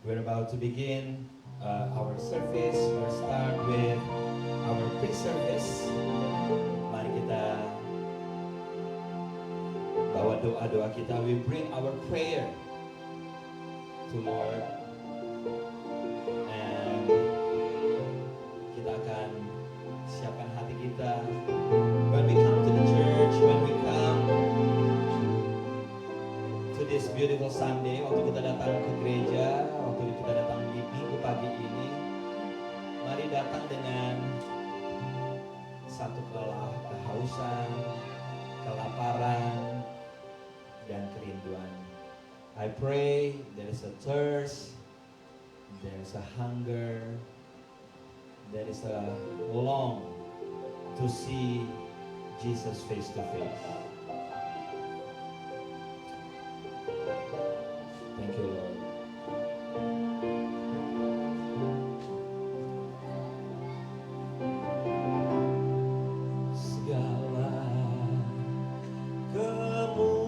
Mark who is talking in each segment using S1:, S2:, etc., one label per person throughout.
S1: We're about to begin our service. We'll start with our pre-service. Mari kita bawa doa-doa kita. We bring our prayer to Lord. And kita akan siapkan hati kita. When we come to the church, when we come to this beautiful Sunday, waktu kita datang ke gereja, waktu kita datang di minggu pagi ini, mari datang dengan satu kehausan, kelaparan, dan kerinduan. I pray there is a thirst, there is a hunger, there is a long to see Jesus face to face. Thank you, Lord. Segala kemuliaan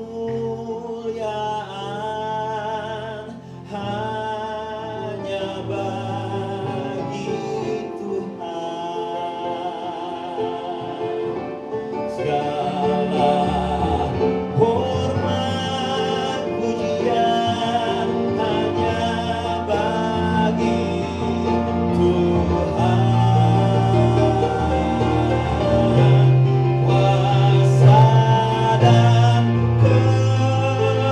S1: hanya bagi Tuhan. Segala hormat pujian hanya bagi Tuhan. Kuasa dan kemuliaan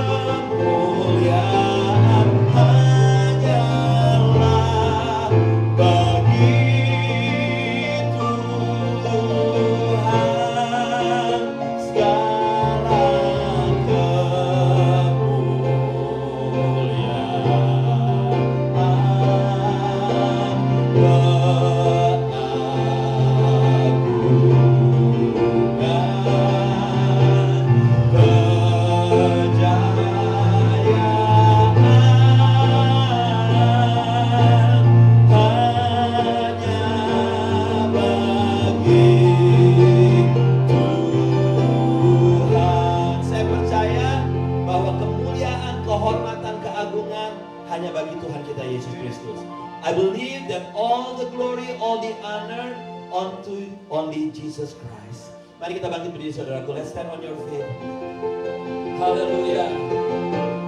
S1: hanyalah bagi Tuhan. Segala saya percaya bahwa kemuliaan, kehormatan, keagungan hanya bagi Tuhan kita Yesus Kristus. I believe that all the glory, all the honor unto only Jesus Christ. Mari kita bangkit berdiri saudaraku. Let's stand on your feet. Hallelujah.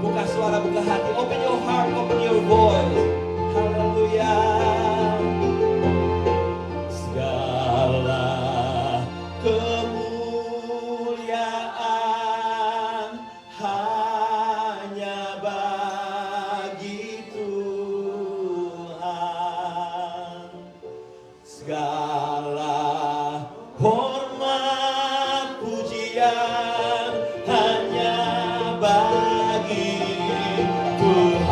S1: Buka suara, buka hati. Open your heart, open your voice. Hallelujah. Segala kemuliaan hanya bagi Tuhan. Segala hormat pujian hanya bagi Tuhan.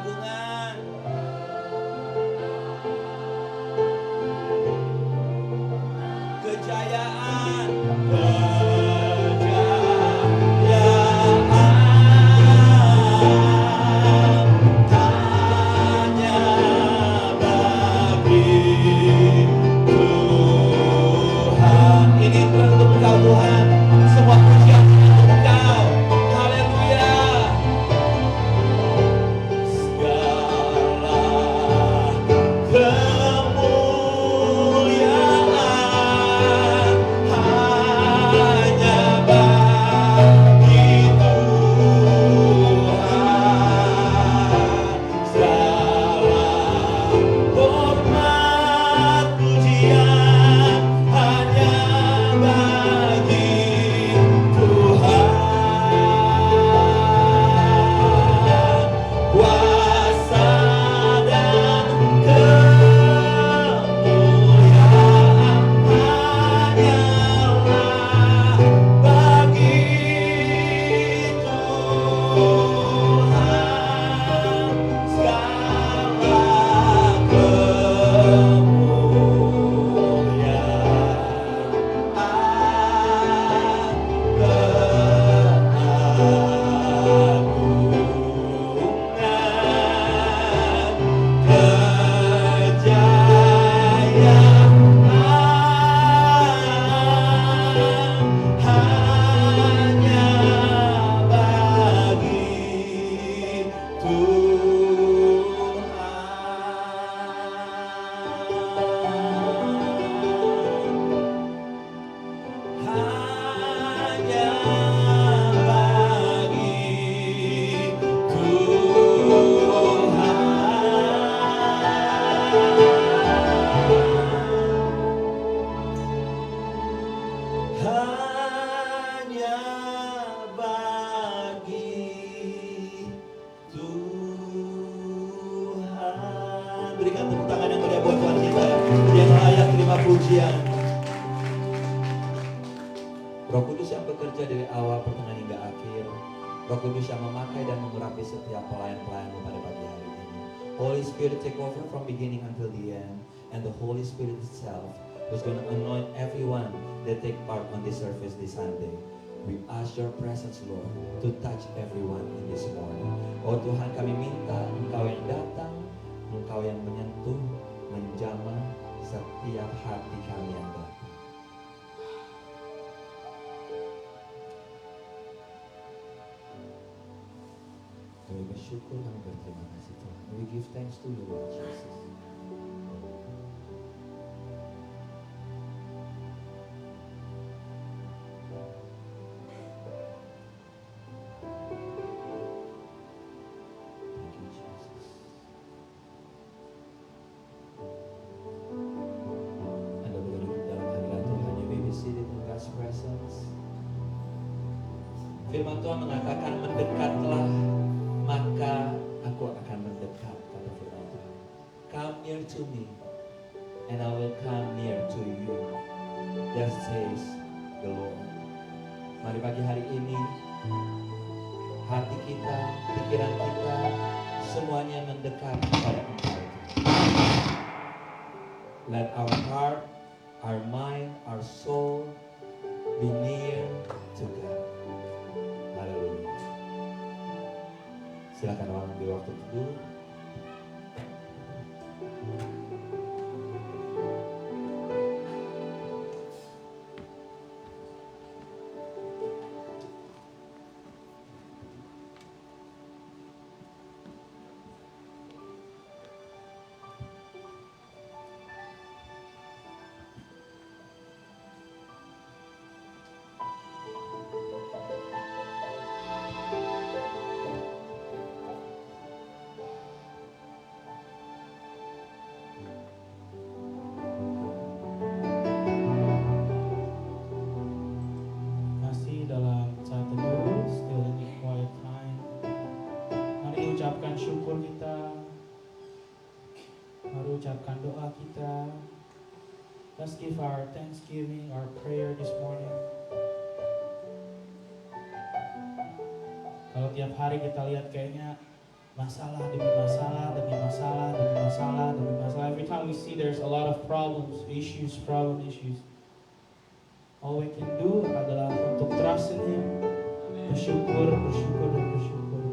S1: keagungan. Kejayaan. Tuhan, semua pujian untuk Engkau. Haleluya. Segala kemuliaan hanya bagi Tuhan. Segala hormat pujian hanya bagi Tuhan. Kuasa dan kemuliaan hanyalah bagi Tuhan. Segala Berikan tepuk tangan yang meriah buat Tuhan kita yang layak terima pujian. Roh Kudus yang bekerja dari awal, pertengahan hingga akhir. Roh Kudus yang memakai dan mengurapi setiap pelayan-pelayanmu pada pagi hari ini. Holy Spirit take over from beginning until the end. And the Holy Spirit itself who's going to anoint everyone that take part on this service this Sunday. We ask your presence, Lord, to touch everyone in this morning. Oh Tuhan, kami minta Engkau yang datang, Engkau yang menyentuh, menjamah setiap hati kami yang datang. Kami bersyukur, kami berterima kasih Tuhan. We give thanks to you, Lord Jesus. Firman Tuhan mengatakan, mendekatlah maka aku akan mendekat, kata firman Tuhan. Come near to me and I will come near to you. That says the Lord. Mari pagi hari ini hati kita, pikiran kita semuanya mendekat kepada Engkau. Let our heart, our mind, our soul be near to God. Haleluya. Silakan orang ambil waktu teduh.
S2: Syukur kita, mari ucapkan doa kita. Let's give our thanksgiving, our prayer this morning. Kalau tiap hari kita lihat kayaknya masalah demi masalah demi masalah demi masalah demi masalah. Every time we see there's a lot of problems, issues, issues. All we can do adalah untuk trust in Him, bersyukur, bersyukur, dan bersyukur.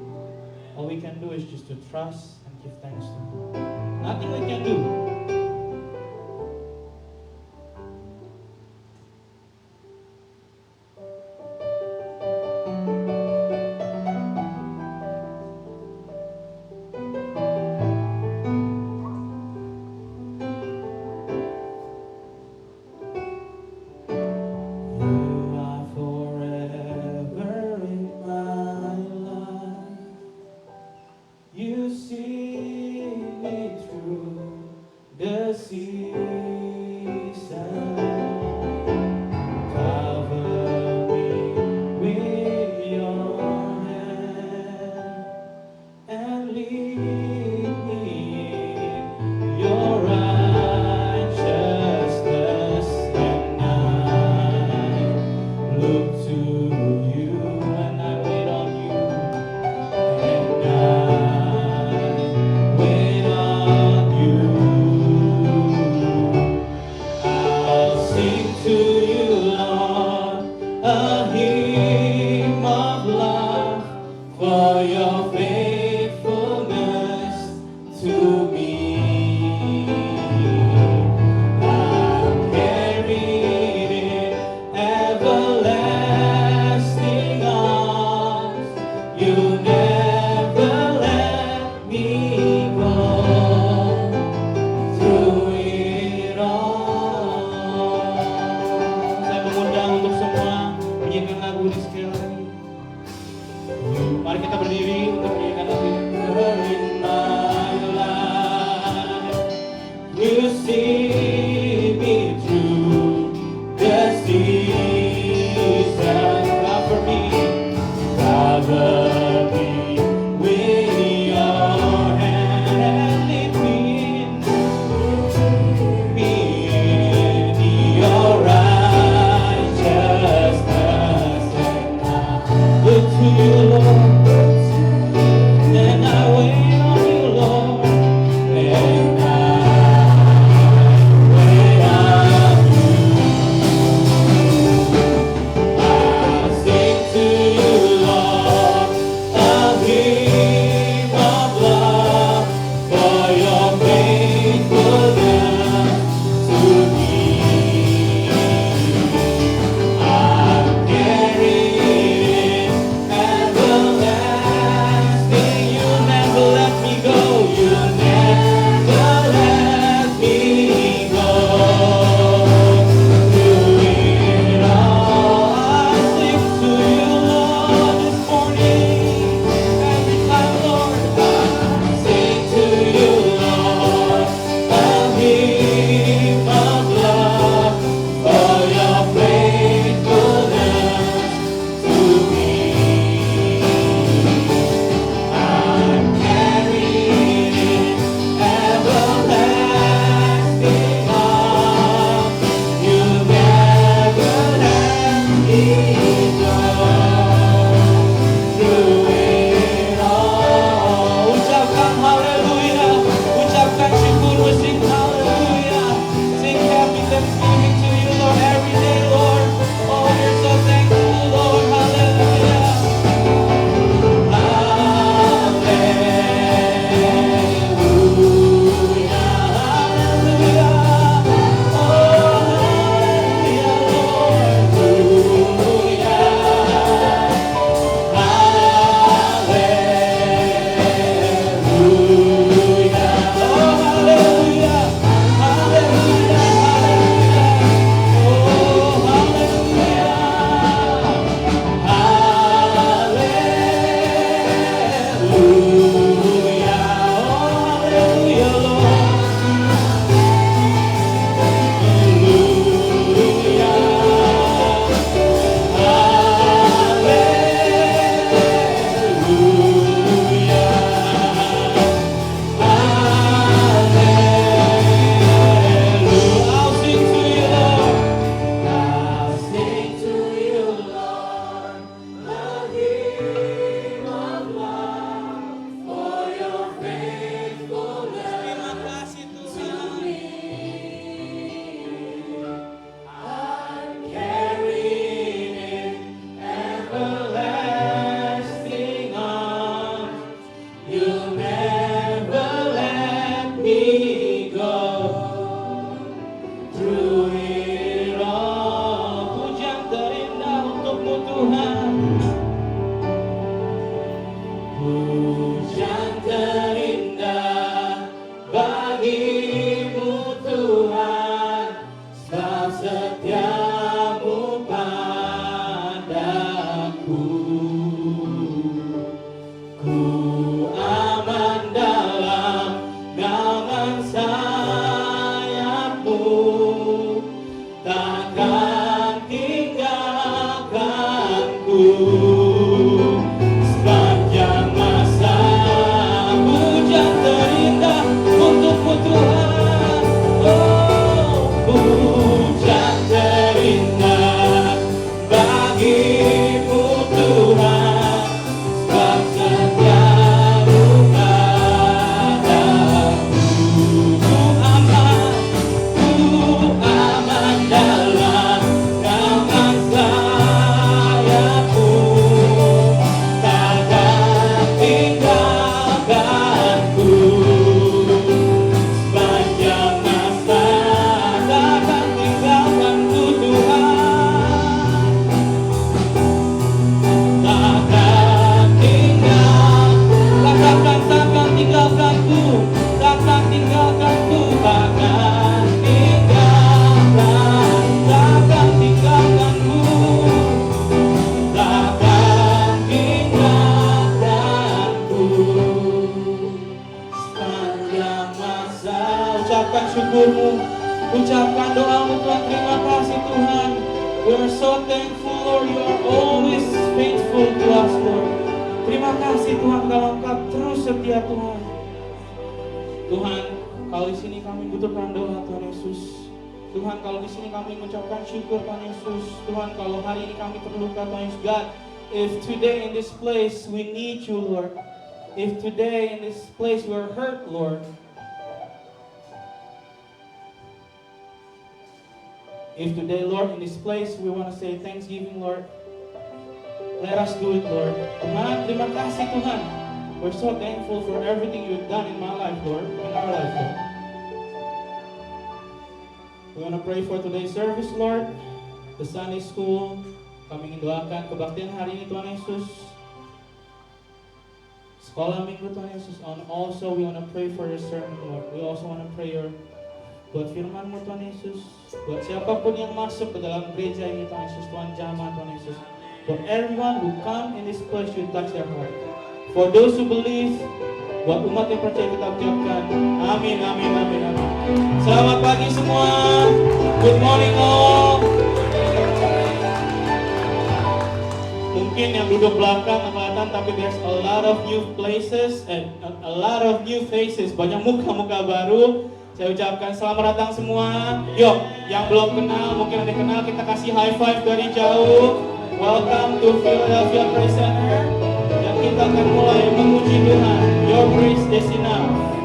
S2: All we can do is just to trust and give thanks to Him. Nothing we can do. You are forever in my life. You see me through the season. Cover me with your hand and lead me in your righteousness. And I look to you and I wait on you. And I wait on you. I'll sing to you, Lord, a hymn of love for your faithfulness to me. I'm carried in everlasting arms. You never let me go. Through it all. Saya mengundang untuk semua menyanyikan lagu ini sekali lagi. Mari kita berdiri untuk menyanyikan lagu ini. In my life, you see me through the seasons. Cover me with your hand and lead me in your righteousness. And I look to you, Lord, and I wait on you, Lord, and I wait on you. I sing to you, Lord, Pujian terindah bagimu Tuhan, sebab setiamu padaku. Ku aman dalam naungan sayapmu, takkan tinggalkanku. Sepanjang masa hujan terindah untukmu Tuhan. Oh, hujan terindah bagimu Tuhan, sebab setiamu padaku. Ku aman dalam naungan sayapmu, takkan tinggalkanku. Sepanjang masa takkan tinggalkanku Tuhan, takkan tinggal, takkan tinggalkanku, takkan tinggalkanku, takkan tinggalkan, takkan tinggalkanku, takkan tinggalkanku. Sepanjang masa ucapkan syukurmu, ucapkan doamu Tuhan. Terima kasih Tuhan. We are so thankful Lord, you are always faithful to us Lord. Terima kasih Tuhan kalau Engkau terus setia Tuhan. Tuhan, kalau di sini kami butuhkan doa Tuhan Yesus. Tuhan, kalau di sini kami mengucapkan syukur Tuhan Yesus. Tuhan, kalau hari ini kami terluka Tuhan Yesus. God, if today in this place we need you Lord. If today in this place we are hurt Lord. If today Lord in this place we want to say thanksgiving Lord. Let us do it Lord. Tuhan, terima kasih Tuhan. We're so thankful for everything you've done in my life Lord. In our life Lord. We want to pray for today's service Lord. The Sunday school. Kami ingin doakan kebaktian hari ini Tuhan Yesus. Sekolah minggu Tuhan Yesus. And also we want to pray for your sermon Lord. We also want to pray your buat firman-Mu Tuhan Yesus. Buat siapapun yang masuk ke dalam gereja ini Tuhan Yesus. Tuhan jamah Tuhan Yesus. For everyone who come in this place, you touch their heart. For those who believe, buat umat yang percaya kita ucapkan amin, amin, amin, amin. Selamat pagi semua. Good morning all. Mungkin yang duduk belakang kelihatan, tapi there's a lot of new places and a lot of new faces. Banyak muka-muka baru. Saya ucapkan selamat datang semua. Yuk, yang belum kenal, mungkin ada kenal, kita kasih high five dari jauh. Welcome to Philadelphia Praise Center. Dan kita akan mulai memuji Tuhan. Your praise is enough.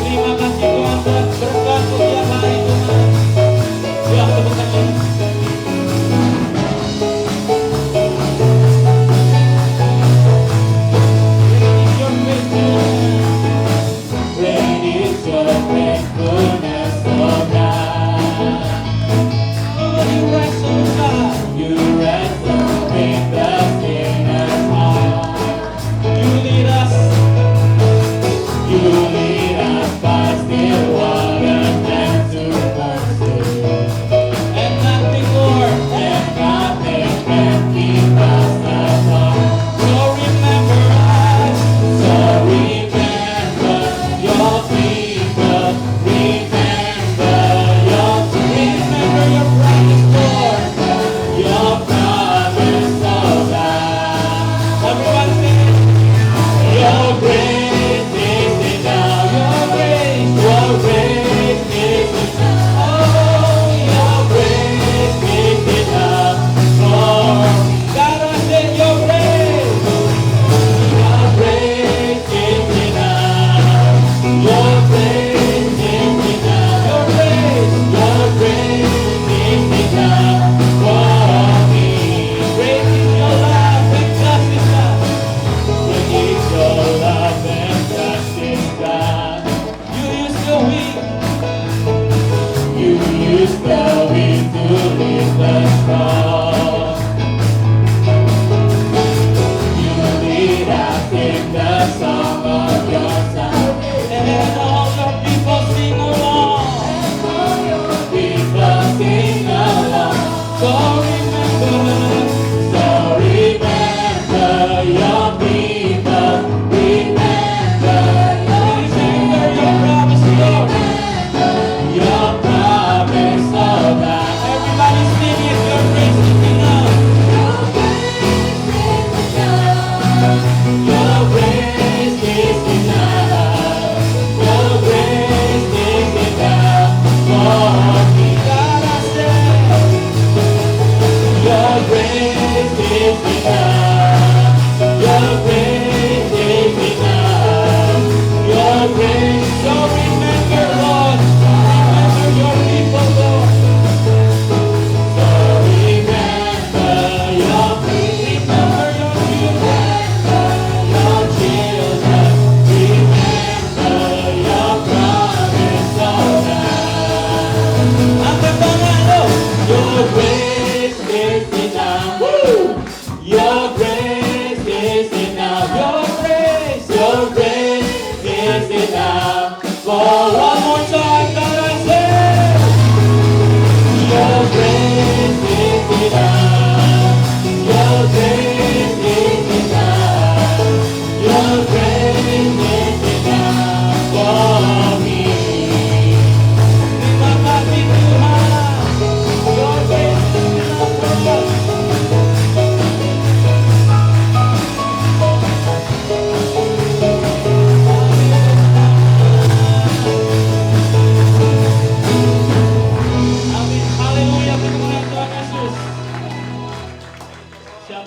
S2: Terima kasih Tuhan buat berkat setiap hari Tuhan. Ya, tepuk tangan. Great is your faithfulness, oh God. Oh, you rest, oh God. You rest, oh faithful.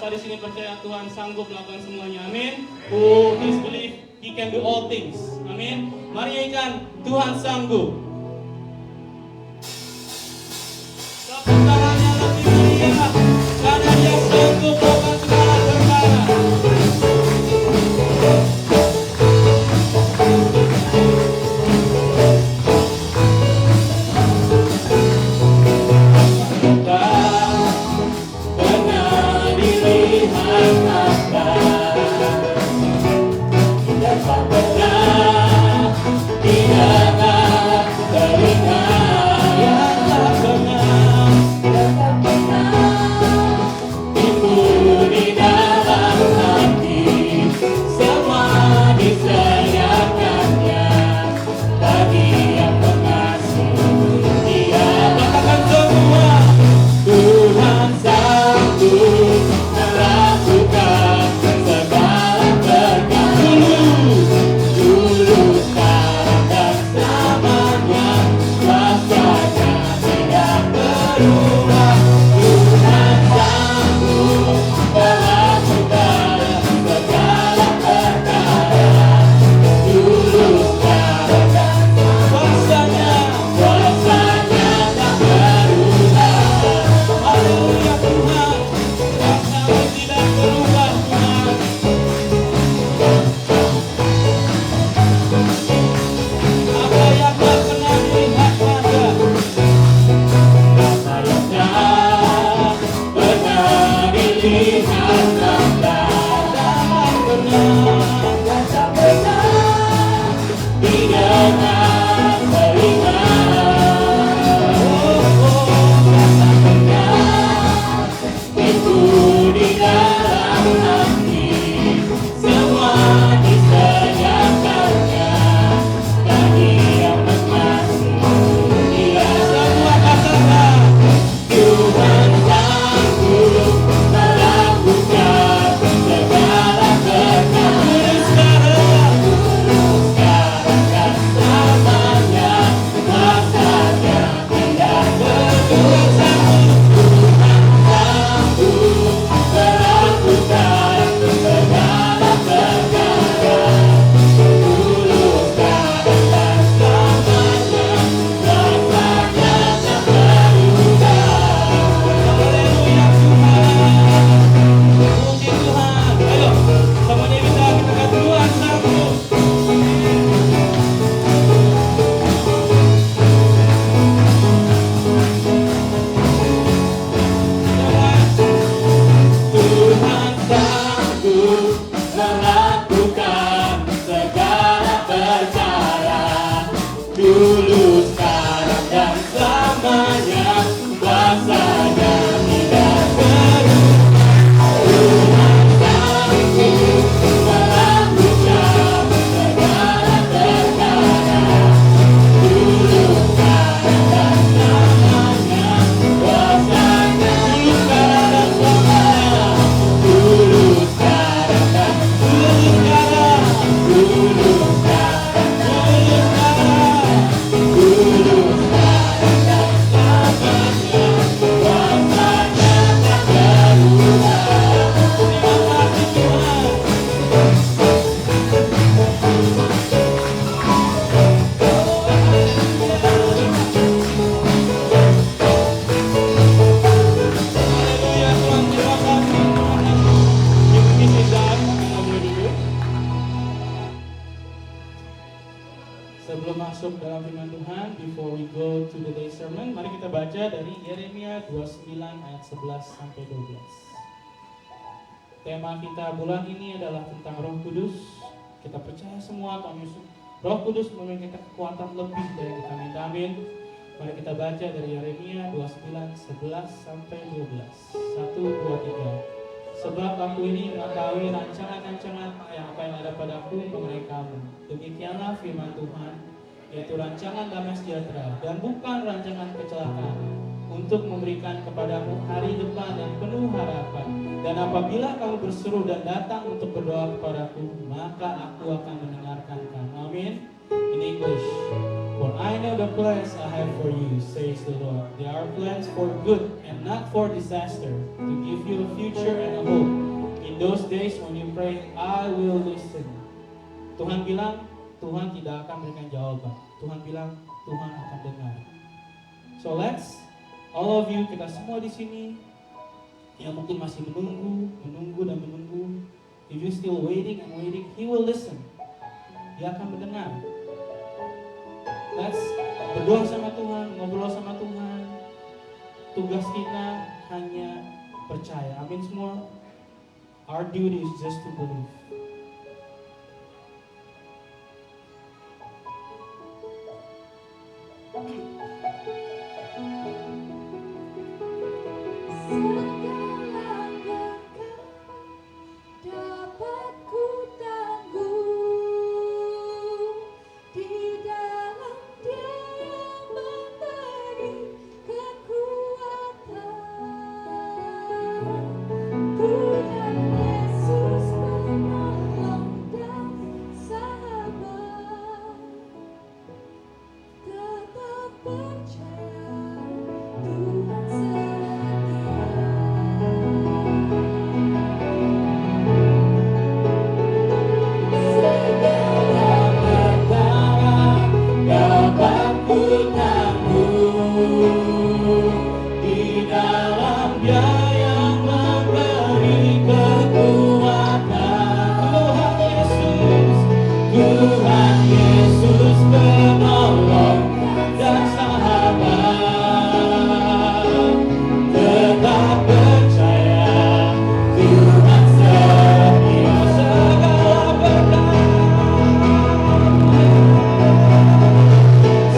S2: Siapa di sini percaya Tuhan sanggup melakukan semuanya? Amin. Who is believe He can do all things? Amin. Mari nyanyikan Tuhan sanggup. Tepuk tangannya lebih meriah karena Dia sanggup melakukan segala perkara. Sebelum masuk dalam firman Tuhan, before we go to the day sermon, mari kita baca dari Yeremia 29 ayat 11 sampai 12. Tema kita bulan ini adalah tentang Roh Kudus. Kita percaya semua Roh Kudus memiliki kekuatan lebih dari kita minta. Amin. Mari kita baca dari Yeremia 29 11 sampai 12. 1, 2, 3. Sebab aku ini mengetahui rancangan-rancangan yang ada padaku mengenai kamu. Demikianlah firman Tuhan, yaitu rancangan damai sejahtera dan bukan rancangan kecelakaan, untuk memberikan kepadamu hari depan yang penuh harapan. Dan apabila kamu berseru dan datang untuk berdoa kepadaku, maka aku akan mendengarkan kamu. Amin. In English, For I know the plans I have for you, says the Lord. They are plans for good and not for disaster, to give you a future and a hope. In those days when you pray, I will listen. Tuhan bilang, Tuhan tidak akan memberikan jawaban. Tuhan bilang, Tuhan akan dengar. So let's, all of you, kita semua di sini yang mungkin masih menunggu dan menunggu. If you still waiting and waiting, He will listen. Dia akan mendengar. Let's berdoa sama Tuhan, ngobrol sama Tuhan. Tugas kita hanya percaya. Amin semua. Our duty is just to believe.
S3: Dapat ku tanggung di dalam Dia yang memberi kekuatan. Tuhan Yesus penolong dan sahabat. Tetap percaya Tuhan setia.
S2: Dapat ku tanggung di dalam Dia yang memberi kekuatan. Tuhan Yesus penolong dan sahabat. Tetap percaya Tuhan setia.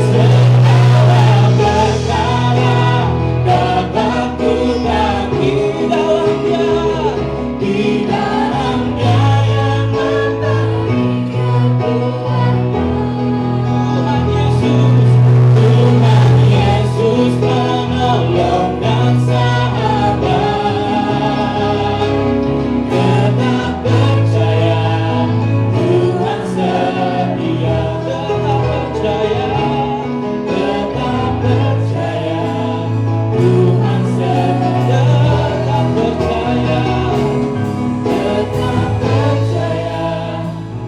S2: Segala perkara dapat ku tanggung di dalam Dia yang memberi kekuatan. Tuhan Yesus penolong dan sahabat. Tetap percaya Tuhan setia. Tetap percaya Tuhan setia. Tetap percaya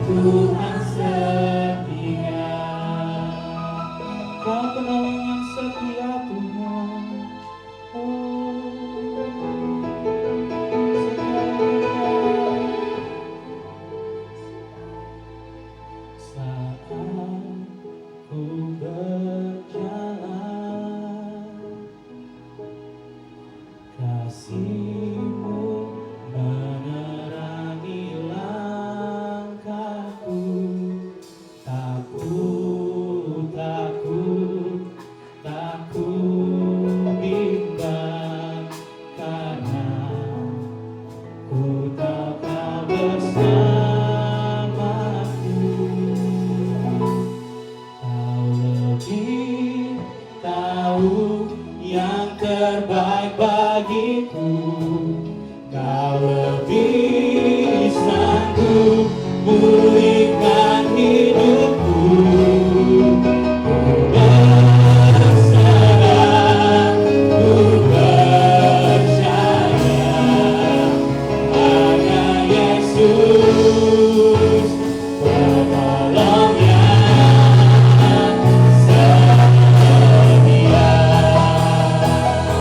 S2: Tuhan setia. Kau penolong yang setia Tuhan. Saat ku berjalan, kasih-Mu menerangi langkahku. Tak ku bimbang, karena ku tahu Kau bersamaku. Kau lebih tahu yang terbaik bagiku. Kau lebih sanggup pulihkan hidupku. Ku berserah, ku percaya pada Yesus, penolong yang setia.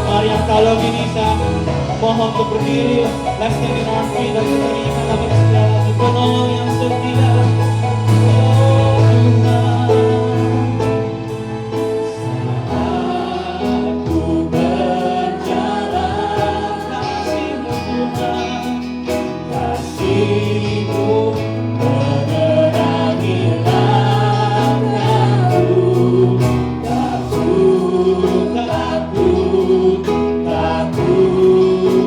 S2: Mari yang kalau gini saya mohon untuk berdiri. Let's stand in our feet dan kita nyanyikan lagu ini sekali lagi. Penolong yang setia. Oh Tuhan, saat ku berjalan, kasih-Mu Tuhan, kasih-Mu menerangi langkahku. Tak ku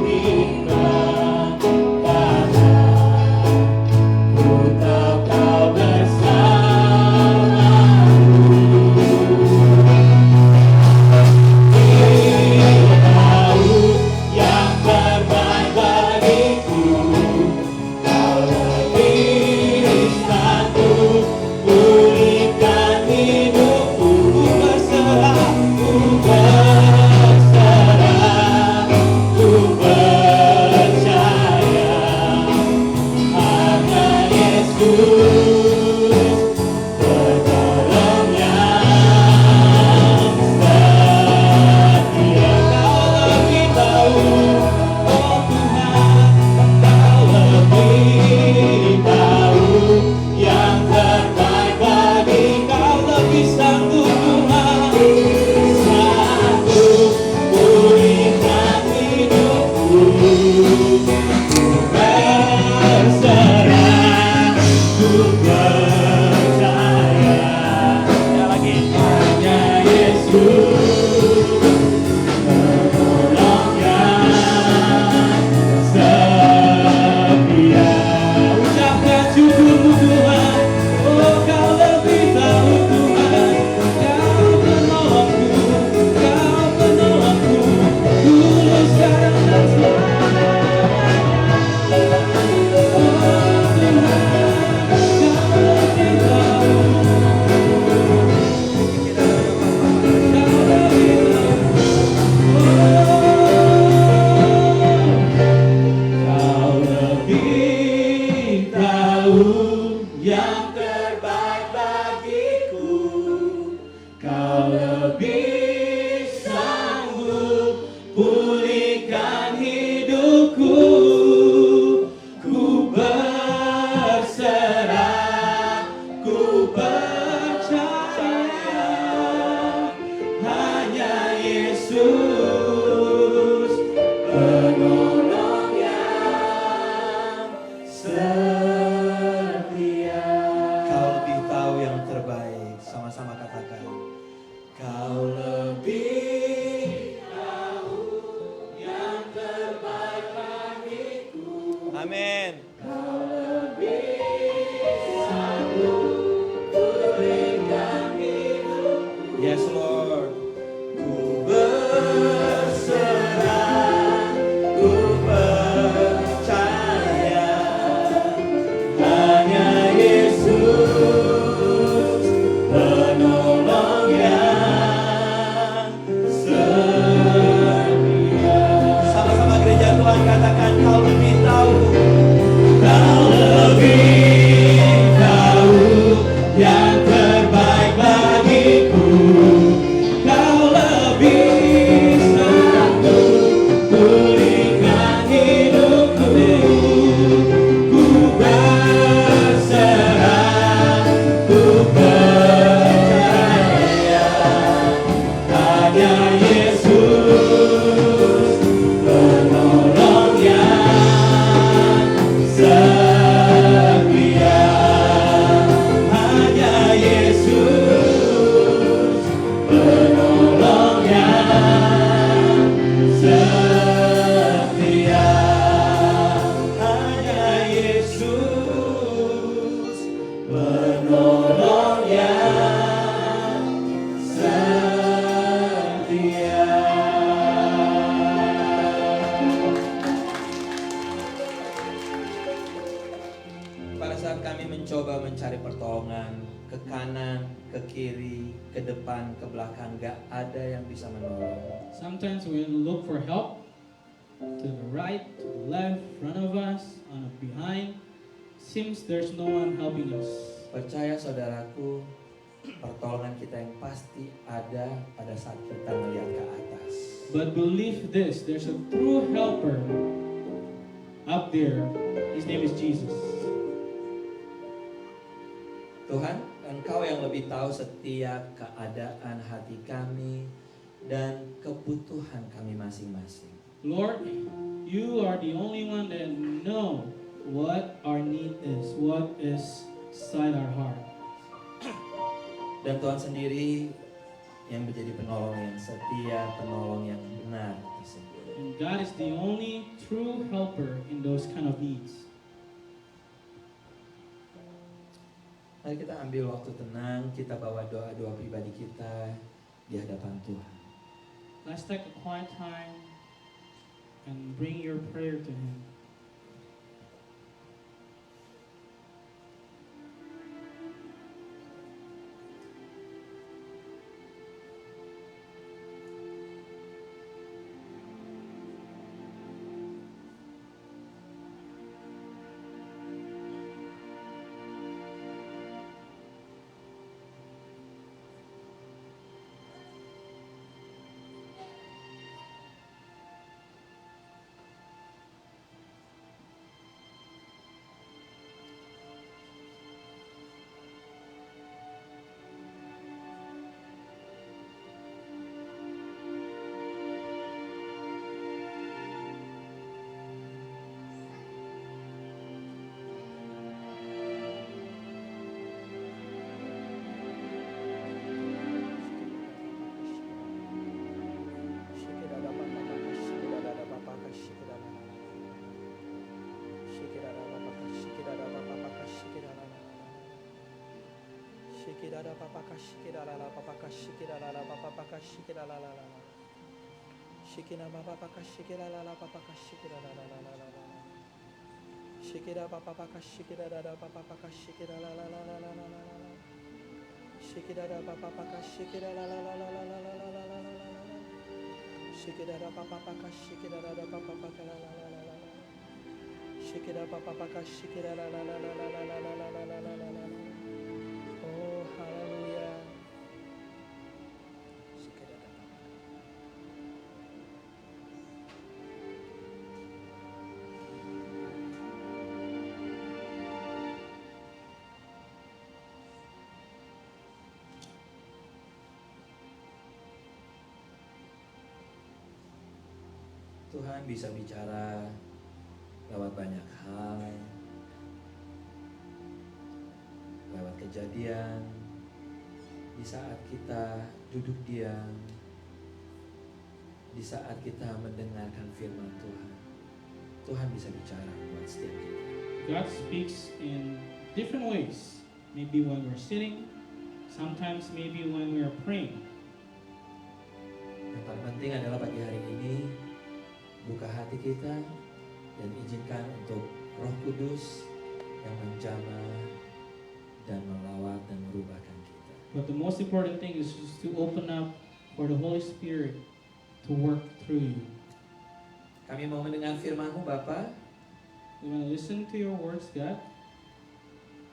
S2: bimbang, karena ku tahu Kau bersamaku. Dia tahu yang terbaik bagiku. Kau
S1: Amin. Yes, Lord. Ku berserah, ku percaya, hanya Yesus penolong yang setia. Sama-sama gereja Tuhan katakan, kau lebih tahu. Kau lebih tahu yang terbaik bagiku. Kau lebih sanggup pulihkan hidupku. Ku berserah, ku percaya, hanya Yesus penolong yang setia. Hanya Yesus penolong yang setia. Hanya Yesus penolong yang setia. Pada saat kami mencoba mencari pertolongan ke kanan, ke kiri, ke depan, ke belakang, gak ada yang bisa menolong.
S2: Sometimes we look for help to the right, to the left, front of us, on the behind. Seems there's no one helping us.
S1: Percaya saudaraku, pertolongan kita yang pasti ada pada saat kita melihat ke atas.
S2: But believe this, there's a true helper up there. His name is Jesus.
S1: Tuhan, Engkau yang lebih tahu setiap keadaan hati kami dan kebutuhan kami masing-masing.
S2: Lord, you are the only one that know what our need is, what is inside our heart.
S1: Dan Tuhan sendiri yang menjadi penolong yang setia, penolong yang benar tersebut.
S2: And God is the only true helper in those kind of needs.
S1: Mari kita ambil waktu tenang, kita bawa doa-doa pribadi kita di hadapan Tuhan.
S2: Let's take a quiet time and bring your prayer to Him.
S4: Shikidada papa kashikidala papa kashikidala papa kashikidala Shikina papa kashikidala papa kashikidala Shikida papa kashikidala papa kashikidala Shikidada papa kashikidala Shikidada papa kashikidala papa Shikida papa kashikidala Oh, hallelujah.
S1: Tuhan bisa bicara lewat banyak hal, lewat kejadian, di saat kita duduk diam, di saat kita mendengarkan firman Tuhan. Tuhan bisa bicara buat
S5: setiap kita.
S2: God speaks in different ways. Maybe when we're sitting, sometimes maybe when we are praying.
S5: Yang paling penting adalah pagi hari ini buka hati kita dan izinkan untuk Roh Kudus yang menjamah dan melawat dan merubahkan kita.
S2: But the most important thing is just to open up for the Holy Spirit to work through you.
S5: Kami mau mendengar firman-Mu Bapa.
S2: We want to listen to your words, God.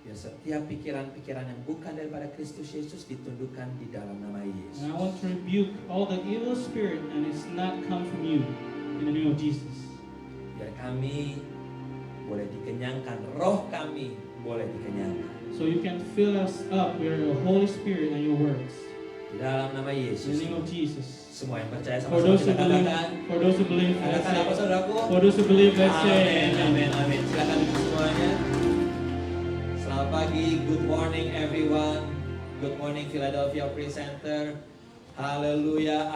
S5: Ya, setiap pikiran-pikiran yang bukan daripada Kristus Yesus ditundukkan di dalam nama Yesus.
S2: And I want to rebuke all the evil spirit and it's not come from you in the name of Jesus.
S5: Biar kami boleh dikenyangkan, roh kami boleh dikenyangkan.
S2: So you can fill us up with the Holy Spirit and your words.
S5: Di dalam nama
S2: In
S5: Yesus.
S2: the name of Jesus.
S5: Semua yang percaya
S2: For
S5: sama-sama
S2: those who
S5: kita
S2: believe,
S5: katakan.
S2: for those who believe, let's
S5: Katakan apa
S2: say.
S5: saudaraku?
S2: For those who believe, let's
S5: Amin,
S2: say.
S5: amin, amin. Silakan duduk semuanya. Selamat pagi, good morning everyone. Good morning Philadelphia Praise Center. Haleluya.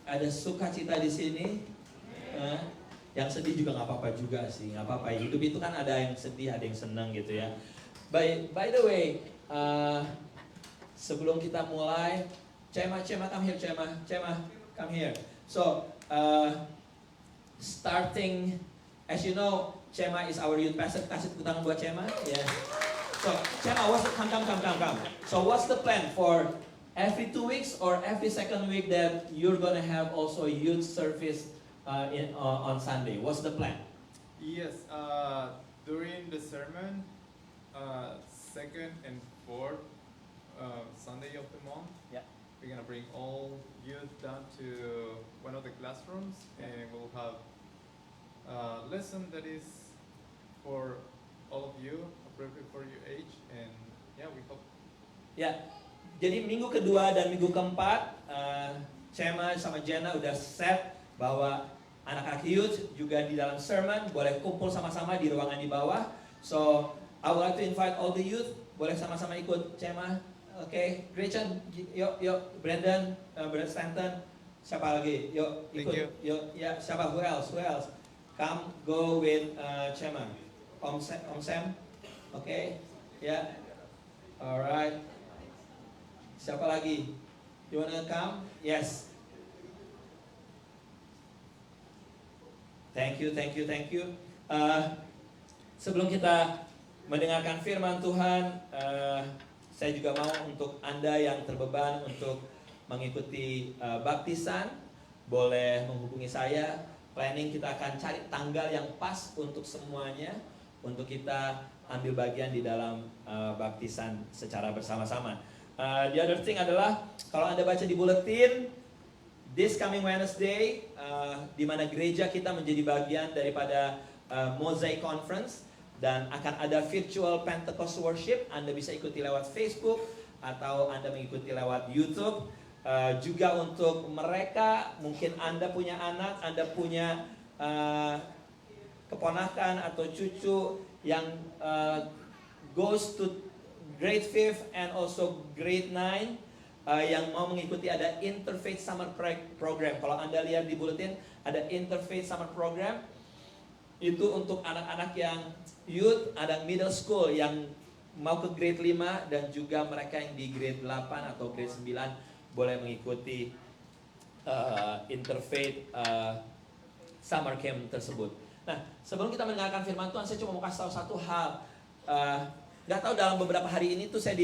S5: Ada sukacita di sini. Yang sedih juga nggak apa-apa juga sih, nggak apa-apa. Hidup itu kan ada yang sedih, ada yang senang gitu ya. By the way, sebelum kita mulai, Cema come here, Cema come here. So starting, as you know, Cema is our youth pastor. Kasih tepuk tangan buat Cema, ya. So Cema, come. So what's the plan for every 2 weeks or every second week that you're gonna have also youth service on Sunday? What's the plan?
S6: Yes, during the sermon, second and fourth Sunday of the month,
S5: Yeah.
S6: we're gonna bring all youth down to one of the classrooms, and we'll have a lesson that is for all of you, appropriate for your age, and yeah, we hope.
S5: Ya, jadi minggu kedua dan minggu keempat, Cema sama Jenna udah set bahwa anak-anak youth juga di dalam sermon boleh kumpul sama-sama di ruangan di bawah. So I would like to invite all the youth, boleh sama-sama ikut Cema. Oke, Gretchen, yuk, Brandon, Brandon Stanton, siapa lagi? Yuk,
S6: Thank
S5: ikut.
S6: you.
S5: Yuk, ya, siapa? Who else? Come, go with Cema. Om Sam, oke, ya, alright. Siapa lagi? You wanna come? Yes. Thank you. Sebelum kita mendengarkan firman Tuhan, saya juga mau untuk Anda yang terbeban untuk mengikuti baptisan, boleh menghubungi saya. Planning kita akan cari tanggal yang pas untuk semuanya, untuk kita ambil bagian di dalam baptisan secara bersama-sama. The other thing adalah kalau Anda baca di bulletin, this coming Wednesday, di mana gereja kita menjadi bagian daripada Mosaic Conference dan akan ada virtual Pentecost worship. Anda bisa ikuti lewat Facebook atau Anda mengikuti lewat YouTube. Juga untuk mereka, mungkin Anda punya anak, Anda punya keponakan atau cucu yang goes to grade 5 and also grade 9, yang mau mengikuti ada Interfaith Summer Program. Kalau Anda lihat di bulletin, ada Interfaith Summer Program. Itu untuk anak-anak yang youth, ada middle school yang mau ke grade 5, dan juga mereka yang di grade 8 atau grade 9 boleh mengikuti Interfaith Summer Camp tersebut. Nah, sebelum kita mendengarkan firman Tuhan, saya cuma mau kasih tahu satu hal. Gak tahu dalam beberapa hari ini tuh saya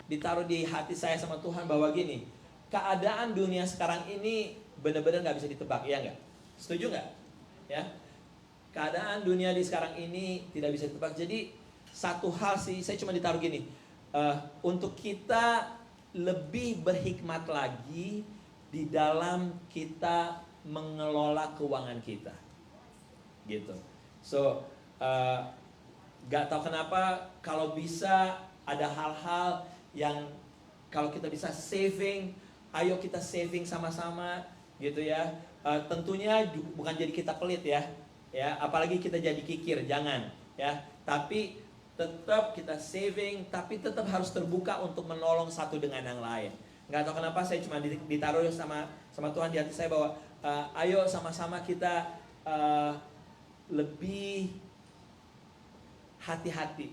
S5: ditaruh di hati saya sama Tuhan bahwa gini, keadaan dunia sekarang ini benar-benar nggak bisa ditebak, ya nggak? Setuju nggak? Ya, keadaan dunia di sekarang ini tidak bisa ditebak. Jadi satu hal sih, saya cuma ditaruh gini, untuk kita lebih berhikmat lagi di dalam kita mengelola keuangan kita, gitu. So gak tahu kenapa kalau bisa ada hal-hal yang kalau kita bisa saving, ayo kita saving sama-sama, gitu ya. Tentunya bukan jadi kita pelit ya, apalagi kita jadi kikir, jangan ya. Tapi tetap kita saving, tapi tetap harus terbuka untuk menolong satu dengan yang lain. Nggak tahu kenapa saya cuma ditaruh sama Tuhan di hati saya bahwa ayo sama-sama kita lebih hati-hati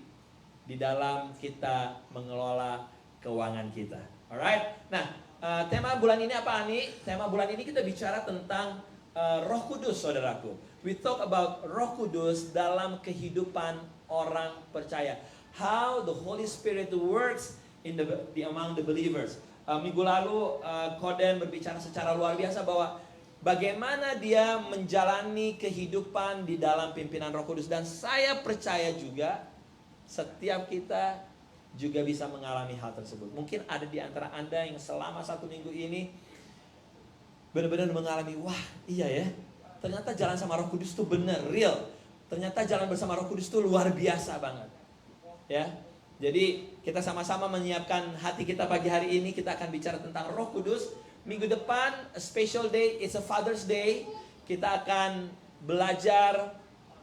S5: di dalam kita mengelola keuangan kita. Alright? Nah, tema bulan ini apa, Ani? Tema bulan ini kita bicara tentang Roh Kudus, saudaraku. We talk about Roh Kudus dalam kehidupan orang percaya. How the Holy Spirit works in the among the believers. Minggu lalu Koden berbicara secara luar biasa bahwa bagaimana dia menjalani kehidupan di dalam pimpinan Roh Kudus. Dan saya percaya juga setiap kita juga bisa mengalami hal tersebut. Mungkin ada di antara Anda yang selama 1 minggu ini benar-benar mengalami, wah iya ya, ternyata jalan sama Roh Kudus itu benar, real. Ternyata jalan bersama Roh Kudus itu luar biasa banget. Ya, jadi kita sama-sama menyiapkan hati kita pagi hari ini. Kita akan bicara tentang Roh Kudus. Minggu depan, a special day, it's a Father's Day. Kita akan belajar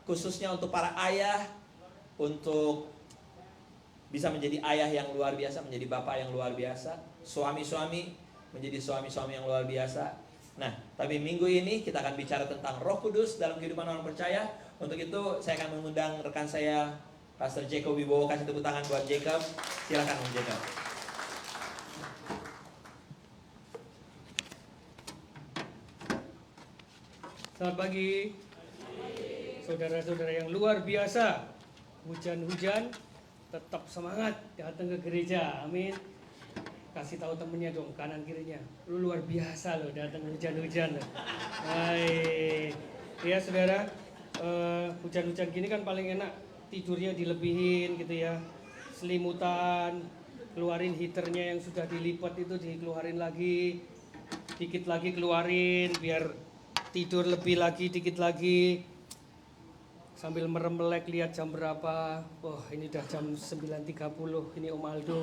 S5: khususnya untuk para ayah, untuk bisa menjadi ayah yang luar biasa, menjadi bapak yang luar biasa, suami-suami menjadi suami-suami yang luar biasa. Nah, tapi minggu ini kita akan bicara tentang Roh Kudus dalam kehidupan orang percaya. Untuk itu saya akan mengundang rekan saya, Pastor Jacob Wibowo. Kasih tepuk tangan buat Jacob. Silakan Om Jacob.
S7: Selamat pagi, saudara-saudara yang luar biasa. Hujan-hujan, tetap semangat datang ke gereja. Amin. Kasih tahu temennya dong, kanan kirinya. Lu luar biasa loh datang hujan-hujan. Hai, ya saudara. Hujan-hujan gini kan paling enak tidurnya dilebihin gitu ya. Selimutan, keluarin heaternya yang sudah dilipat itu dikeluarin lagi. Dikit lagi keluarin biar tidur lebih lagi, dikit lagi. Sambil merem melek lihat jam berapa. Oh, ini udah jam 9.30. Ini Om Aldo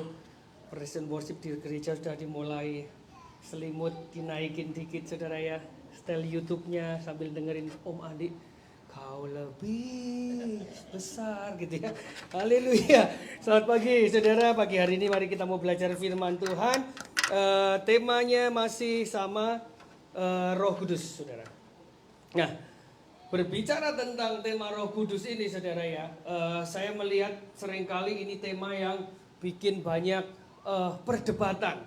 S7: present worship di gereja sudah dimulai. Selimut dinaikin dikit saudara ya. Setel YouTube-nya sambil dengerin Om Andi. Kau lebih besar gitu ya. Haleluya. Selamat pagi saudara. Pagi hari ini mari kita mau belajar firman Tuhan. Temanya masih sama Roh Kudus saudara. Nah, berbicara tentang tema Roh Kudus ini saudara ya, saya melihat seringkali ini tema yang bikin banyak perdebatan.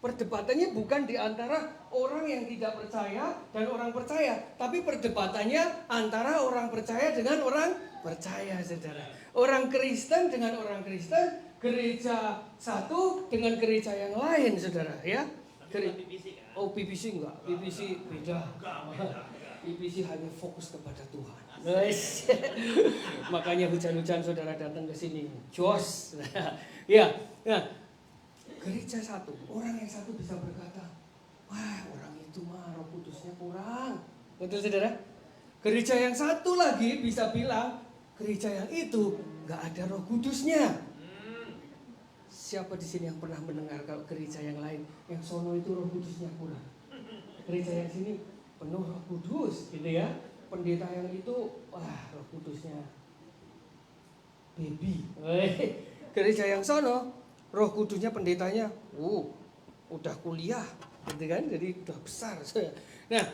S7: Perdebatannya bukan di antara orang yang tidak percaya dan orang percaya, tapi perdebatannya antara orang percaya dengan orang percaya saudara. Orang Kristen dengan orang Kristen, gereja satu dengan gereja yang lain saudara ya. Oh BBC enggak, BBC beda. BBC hanya fokus kepada Tuhan. Nice. Makanya hujan-hujan saudara datang ke sini. Jos. Ya, ya. Gereja satu, orang yang satu bisa berkata, wah orang itu mah Roh Kudusnya kurang. Betul saudara? Gereja yang satu lagi bisa bilang, gereja yang itu nggak ada Roh Kudusnya. Siapa di sini yang pernah mendengar kalau gereja yang lain, yang sono itu Roh Kudusnya kurang? Gereja yang sini penuh Roh Kudus, gitu ya. Pendeta yang itu, wah Roh Kudusnya baby. Gereja yang sono, Roh Kudusnya pendetanya, udah kuliah, gitu kan? Jadi udah besar. Nah,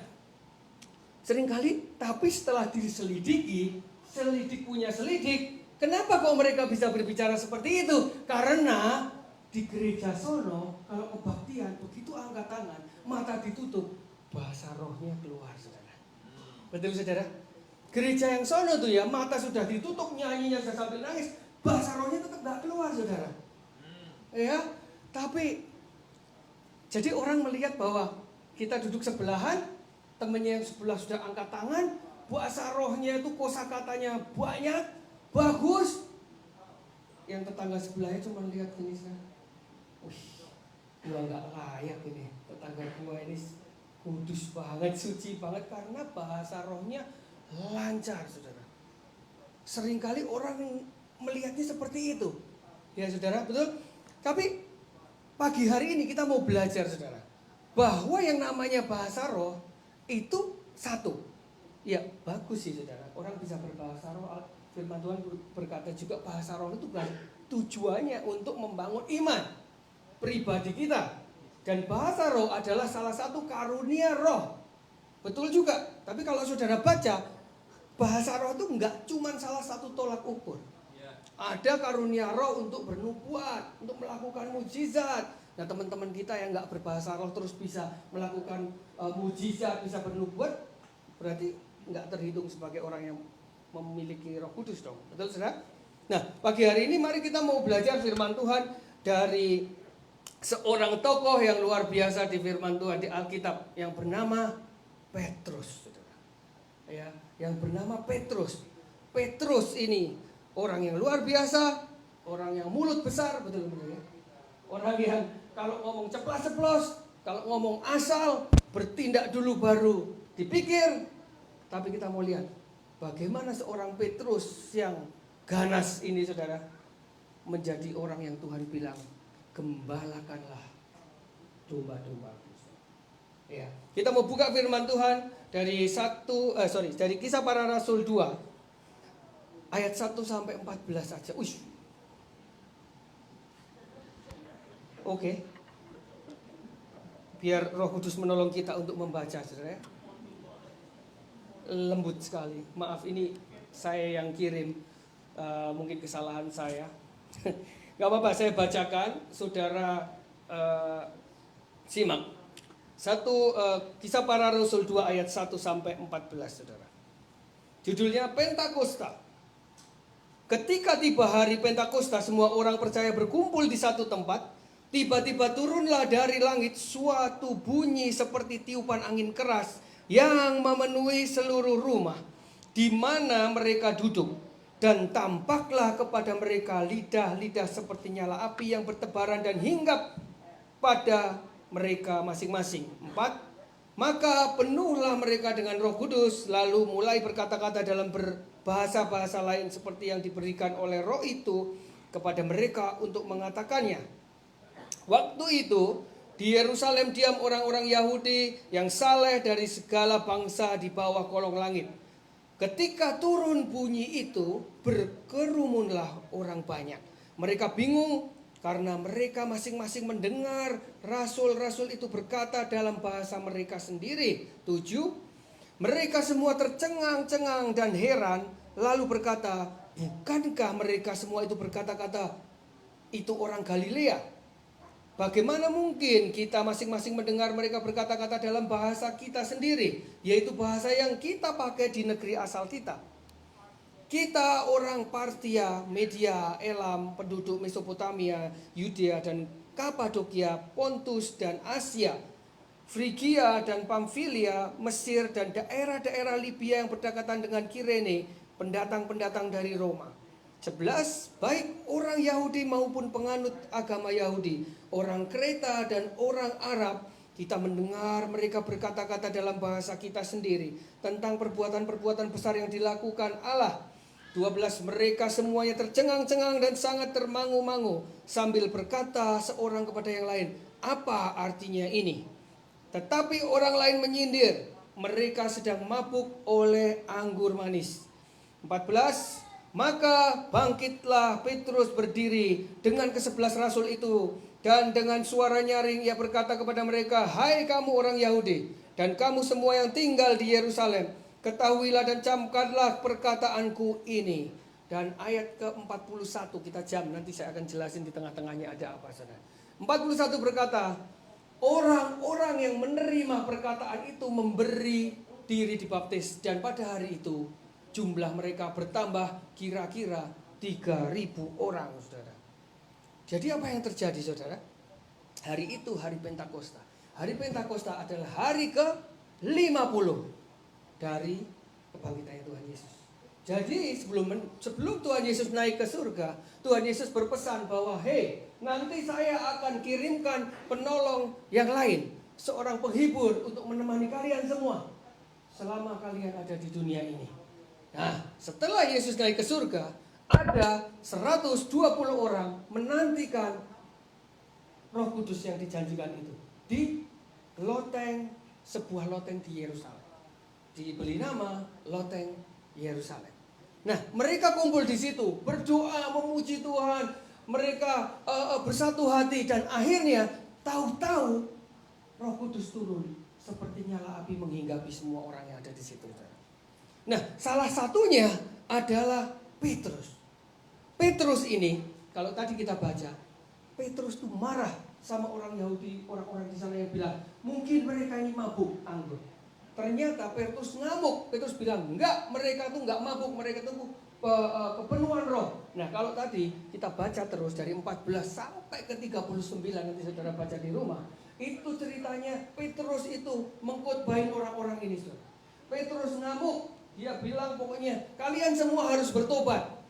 S7: seringkali, tapi setelah diselidiki, selidik punya selidik, kenapa kok mereka bisa berbicara seperti itu? Karena di gereja sono, kalau kebaktian, begitu angkat tangan, mata ditutup, bahasa rohnya keluar, saudara. Betul, saudara? Gereja yang sono tuh ya, mata sudah ditutup, nyanyinya sudah sambil nangis, bahasa rohnya tetap gak keluar, saudara. Ya, tapi jadi orang melihat bahwa kita duduk sebelahan, temennya yang sebelah sudah angkat tangan, bahasa rohnya itu kosakatanya banyak, bagus. Yang tetangga sebelahnya cuma lihat ini sekarang. Wih, gua nggak layak ini. Tetangga gua ini kudus banget, suci banget karena bahasa rohnya lancar, saudara. Seringkali orang melihatnya seperti itu, ya saudara, betul? Tapi pagi hari ini kita mau belajar, saudara, bahwa yang namanya bahasa roh itu satu. Ya bagus sih, saudara. Orang bisa berbahasa roh. Firman Tuhan berkata juga bahasa roh itu bukan tujuannya untuk membangun iman pribadi kita. Dan bahasa roh adalah salah satu karunia roh. Betul juga. Tapi kalau saudara baca, bahasa roh itu enggak cuma salah satu tolak ukur. Ada karunia roh untuk bernubuat, untuk melakukan mujizat. Nah, teman-teman kita yang enggak berbahasa roh terus bisa melakukan mujizat, bisa bernubuat, berarti enggak terhitung sebagai orang yang memiliki Roh Kudus dong. Betul, Saudara? Nah, pagi hari ini mari kita mau belajar firman Tuhan dari seorang tokoh yang luar biasa di firman Tuhan di Alkitab yang bernama Petrus, Saudara. Ya, yang bernama Petrus. Petrus ini orang yang luar biasa, orang yang mulut besar, betul betul ya. Orang yang kalau ngomong ceplas-ceplos, kalau ngomong asal, bertindak dulu baru dipikir. Tapi kita mau lihat bagaimana seorang Petrus yang ganas ini, Saudara, menjadi orang yang Tuhan bilang, gembalakanlah domba-domba. Ya, kita mau buka firman Tuhan dari dari Kisah Para Rasul 2 ayat 1 sampai 14 saja. Oke. Biar Roh Kudus menolong kita untuk membaca, Saudara. Lembut sekali. Maaf, ini saya yang kirim, mungkin kesalahan saya. Gak apa-apa, saya bacakan, Saudara simak. Kisah Para Rasul 2 ayat 1 sampai 14, Saudara. Judulnya Pentakosta. Ketika tiba hari Pentakosta, semua orang percaya berkumpul di satu tempat. Tiba-tiba turunlah dari langit suatu bunyi seperti tiupan angin keras yang memenuhi seluruh rumah di mana mereka duduk. Dan tampaklah kepada mereka lidah-lidah seperti nyala api yang bertebaran dan hinggap pada mereka masing-masing. 4. Maka penuhlah mereka dengan Roh Kudus, lalu mulai berkata-kata dalam berbahasa-bahasa lain seperti yang diberikan oleh Roh itu kepada mereka untuk mengatakannya. Waktu itu di Yerusalem diam orang-orang Yahudi yang saleh dari segala bangsa di bawah kolong langit. Ketika turun bunyi itu, berkerumunlah orang banyak. Mereka bingung karena mereka masing-masing mendengar rasul-rasul itu berkata dalam bahasa mereka sendiri. 7. Mereka semua tercengang-cengang dan heran, lalu berkata, bukankah mereka semua itu berkata-kata itu orang Galilea? Bagaimana mungkin kita masing-masing mendengar mereka berkata-kata dalam bahasa kita sendiri, yaitu bahasa yang kita pakai di negeri asal kita? Kita orang Partia, Media, Elam, penduduk Mesopotamia, Yudea dan Kapadokia, Pontus dan Asia, Frigia dan Pamfilia, Mesir dan daerah-daerah Libya yang berdekatan dengan Kirene, pendatang-pendatang dari Roma. 11. Baik orang Yahudi maupun penganut agama Yahudi, orang Kreta dan orang Arab, kita mendengar mereka berkata-kata dalam bahasa kita sendiri tentang perbuatan-perbuatan besar yang dilakukan Allah. 12. Mereka semuanya tercengang-cengang dan sangat termangu-mangu sambil berkata seorang kepada yang lain, apa artinya ini? Tetapi orang lain menyindir, mereka sedang mabuk oleh anggur manis. 14. Maka bangkitlah Petrus berdiri dengan ke-11 rasul itu, dan dengan suara nyaring ia berkata kepada mereka, hai kamu orang Yahudi dan kamu semua yang tinggal di Yerusalem, ketahuilah dan camkanlah perkataanku ini. Dan ayat ke-41 kita jam, nanti saya akan jelasin di tengah-tengahnya ada apa, Saudara. 41 berkata, orang-orang yang menerima perkataan itu memberi diri dibaptis, dan pada hari itu jumlah mereka bertambah kira-kira 3.000 orang, Saudara. Jadi apa yang terjadi, Saudara? Hari itu hari Pentakosta. Hari Pentakosta adalah hari ke-50 dari kebangkitannya Tuhan Yesus. Jadi sebelum Tuhan Yesus naik ke surga, Tuhan Yesus berpesan bahwa, hei, nanti saya akan kirimkan penolong yang lain, seorang penghibur untuk menemani kalian semua selama kalian ada di dunia ini. Nah, setelah Yesus naik ke surga, ada 120 orang menantikan Roh Kudus yang dijanjikan itu di loteng, sebuah loteng di Yerusalem. Diberi nama loteng Yerusalem. Nah, mereka kumpul di situ, berdoa, memuji Tuhan, mereka bersatu hati, dan akhirnya tahu-tahu Roh Kudus turun seperti nyala api menghinggapi semua orang yang ada di situ. Nah, salah satunya adalah Petrus. Petrus ini, kalau tadi kita baca, Petrus tuh marah sama orang Yahudi, orang-orang di sana yang bilang, mungkin mereka ini mabuk anggur. Ternyata Petrus ngamuk. Petrus bilang, enggak, mereka tuh enggak mabuk, mereka tuh kepenuhan roh. Nah, kalau tadi kita baca terus dari 14 sampai ke 39, nanti saudara baca di rumah, itu ceritanya Petrus itu mengkhotbahin orang-orang ini. Petrus ngamuk, dia bilang pokoknya kalian semua harus bertobat.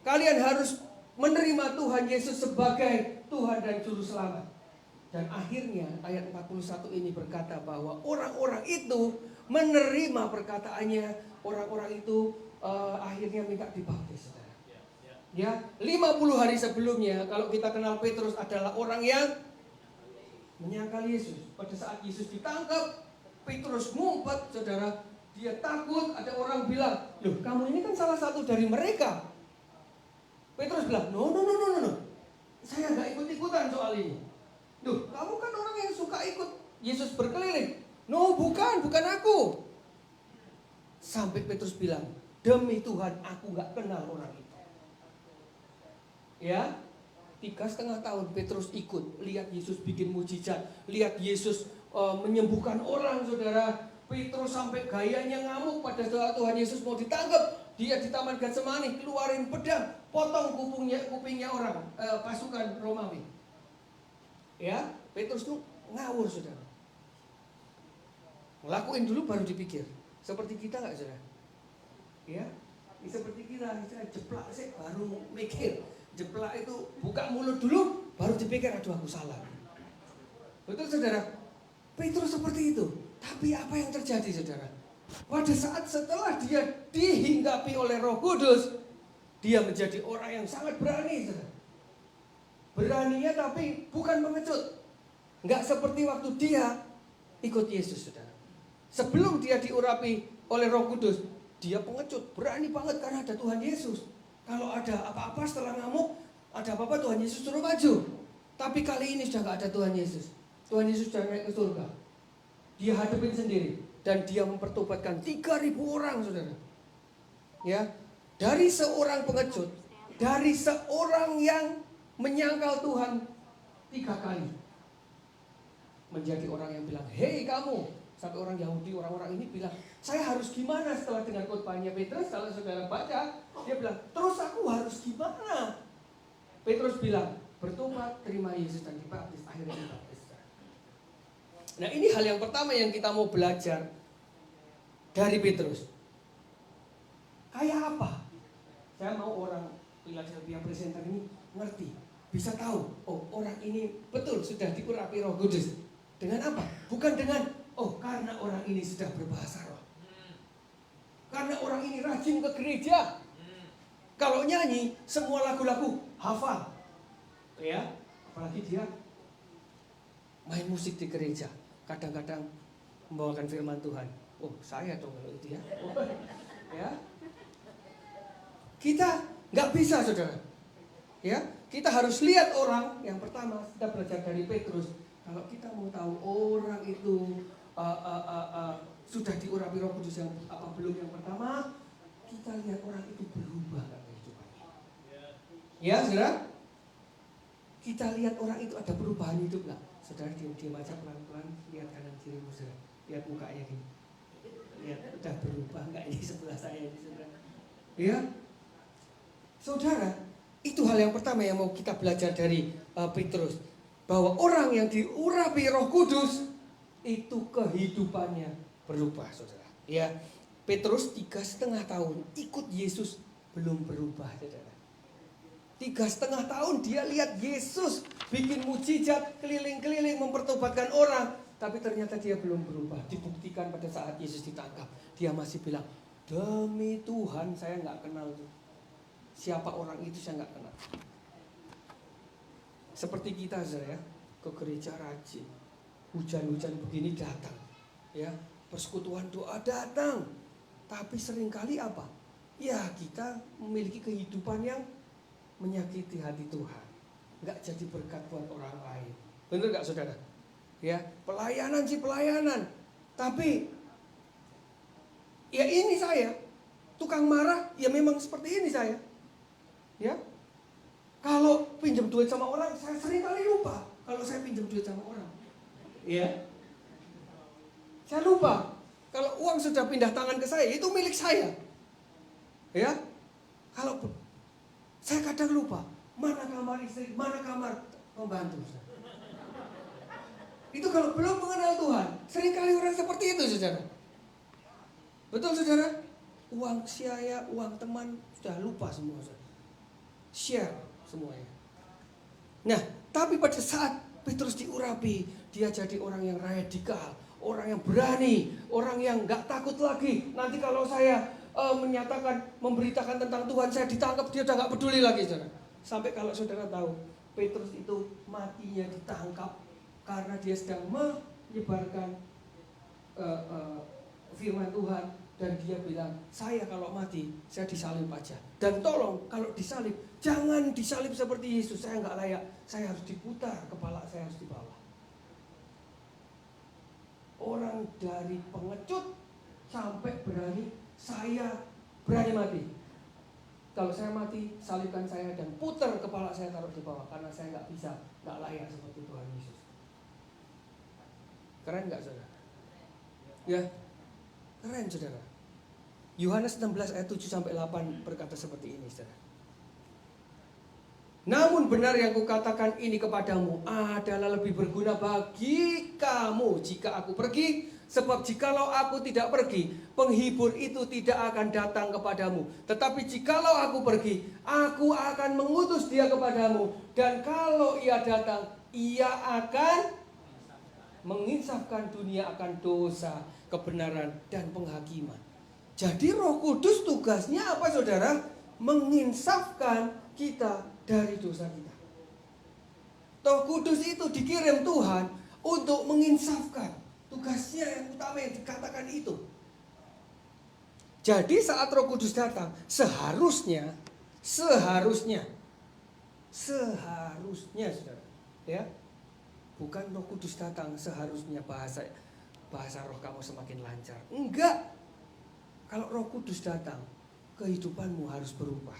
S7: Kalian harus menerima Tuhan Yesus sebagai Tuhan dan Juru Selamat. Dan akhirnya ayat 41 ini berkata bahwa orang-orang itu menerima perkataannya. Orang-orang itu akhirnya minta dibaptis. Ya, 50 hari sebelumnya kalau kita kenal Petrus adalah orang yang menyangkal Yesus. Pada saat Yesus ditangkap, Petrus ngumpet, saudara. Dia takut, ada orang bilang, loh kamu ini kan salah satu dari mereka. Petrus bilang, no. Saya nggak ikut-ikutan soal ini. Duh, kamu kan orang yang suka ikut Yesus berkeliling. No, bukan aku. Sampai Petrus bilang, demi Tuhan aku nggak kenal orang itu. Ya, 3,5 tahun Petrus ikut, lihat Yesus bikin mujizat, lihat Yesus menyembuhkan orang, saudara. Petrus sampai gayanya ngamuk pada saat Tuhan Yesus mau ditangkap. Dia di Taman Getsemani keluarin pedang, potong kupingnya orang, pasukan Romawi. Ya, Petrus tuh ngawur, saudara. Ngelakuin dulu baru dipikir. Seperti kita nggak, saudara? Ya, seperti kita jeplak sih baru mikir. Jeplak itu buka mulut dulu baru dipikir, aduh aku salah. Betul, saudara? Petrus seperti itu. Tapi apa yang terjadi, saudara? Pada saat setelah dia dihinggapi oleh Roh Kudus, dia menjadi orang yang sangat berani, saudara. Beraninya tapi bukan pengecut. Nggak seperti waktu dia ikut Yesus, saudara. Sebelum dia diurapi oleh Roh Kudus, dia pengecut, berani banget karena ada Tuhan Yesus. Kalau ada apa-apa setelah ngamuk, ada apa-apa Tuhan Yesus suruh maju. Tapi kali ini sudah nggak ada Tuhan Yesus. Tuhan Yesus sudah naik ke surga. Dia hadapin sendiri dan dia mempertobatkan 3.000 orang, saudara. Ya, dari seorang pengecut, dari seorang yang menyangkal Tuhan 3 kali, menjadi orang yang bilang, hei kamu. Sampai orang Yahudi, orang-orang ini bilang, saya harus gimana setelah dengar khotbahnya Petrus? Kalau saudara baca, dia bilang, terus aku harus gimana? Petrus bilang, bertobat, terima Yesus dan dibaptis. Akhirnya dibaptis. Nah, ini hal yang pertama yang kita mau belajar dari Petrus. Kayak apa? Saya mau orang Philadelphia presenter ini ngerti, bisa tahu, oh orang ini betul sudah diurapi Roh Kudus. Dengan apa? Bukan dengan, oh karena orang ini sudah berbahasa roh, karena orang ini rajin ke gereja. Kalau nyanyi semua lagu-lagu hafal, ya, apalagi dia main musik di gereja, kadang-kadang membawakan firman Tuhan. Oh saya dong kalau itu ya. Ya, kita nggak bisa, saudara. Ya, kita harus lihat orang. Yang pertama kita belajar dari Petrus. Kalau kita mau tahu orang itu sudah diurapi Roh Kudus yang apa belum, yang pertama kita lihat orang itu berubah nggak kehidupannya. Ya, saudara. Kita lihat orang itu ada perubahan hidup nggak? Saudara diam-diam aja pelan-pelan, lihat kanan kirimu, saudara. Lihat mukanya gini. Lihat udah berubah nggak ini sebelah saya ini, saudara. Ya, saudara, itu hal yang pertama yang mau kita belajar dari Petrus, bahwa orang yang diurapi Roh Kudus itu kehidupannya berubah, saudara. Ya, Petrus 3,5 tahun ikut Yesus belum berubah, saudara. 3,5 tahun dia lihat Yesus bikin mujizat keliling-keliling mempertobatkan orang, tapi ternyata dia belum berubah. Dibuktikan pada saat Yesus ditangkap, dia masih bilang, demi Tuhan saya nggak kenal siapa orang itu, saya nggak kenal. Seperti kita, saudara, ya, ke gereja rajin, hujan-hujan begini datang, ya, persekutuan doa datang, tapi seringkali apa? Ya kita memiliki kehidupan yang menyakiti hati Tuhan, nggak jadi berkat buat orang lain. Benar nggak, saudara? Ya, pelayanan sih pelayanan, tapi ya ini saya. Tukang marah, ya memang seperti ini saya. Ya. Kalau pinjam duit sama orang, saya sering kali lupa kalau saya pinjam duit sama orang. Ya. Saya lupa. Kalau uang sudah pindah tangan ke saya, itu milik saya. Ya. Kalau saya kadang lupa, mana kamar istri, mana kamar pembantu. Itu kalau belum mengenal Tuhan, seringkali orang seperti itu, saudara. Betul, saudara? Uang saya, uang teman, sudah lupa semua, saudara. Share semuanya. Nah, tapi pada saat Petrus diurapi, dia jadi orang yang radikal, orang yang berani, orang yang gak takut lagi. Nanti kalau saya memberitakan tentang Tuhan, saya ditangkap, dia udah gak peduli lagi, saudara. Sampai kalau saudara tahu, Petrus itu matinya ditangkap karena dia sedang menyebarkan firman Tuhan. Dan dia bilang, saya kalau mati, saya disalib aja. Dan tolong, kalau disalib, jangan disalib seperti Yesus. Saya nggak layak, saya harus diputar, kepala saya harus di bawah. Orang dari pengecut sampai berani, saya berani mati. Kalau saya mati, salibkan saya dan putar kepala saya taruh di bawah. Karena saya nggak bisa, nggak layak seperti Tuhan Yesus. Keren nggak, saudara? Ya, keren, saudara. Yohanes 16 ayat 7-8 berkata seperti ini, saudara. Namun benar yang kukatakan ini kepadamu adalah lebih berguna bagi kamu jika aku pergi. Sebab jikalau aku tidak pergi, penghibur itu tidak akan datang kepadamu. Tetapi jikalau aku pergi, aku akan mengutus dia kepadamu. Dan kalau ia datang, ia akan menginsafkan dunia akan dosa, kebenaran, dan penghakiman. Jadi Roh Kudus tugasnya apa, saudara? Menginsafkan kita dari dosa kita. Roh Kudus itu dikirim Tuhan untuk menginsafkan. Tugasnya yang utama yang dikatakan itu. Jadi saat Roh Kudus datang, seharusnya, saudara, ya, bukan Roh Kudus datang seharusnya bahasa roh kamu semakin lancar. Enggak. Kalau Roh Kudus datang, kehidupanmu harus berubah.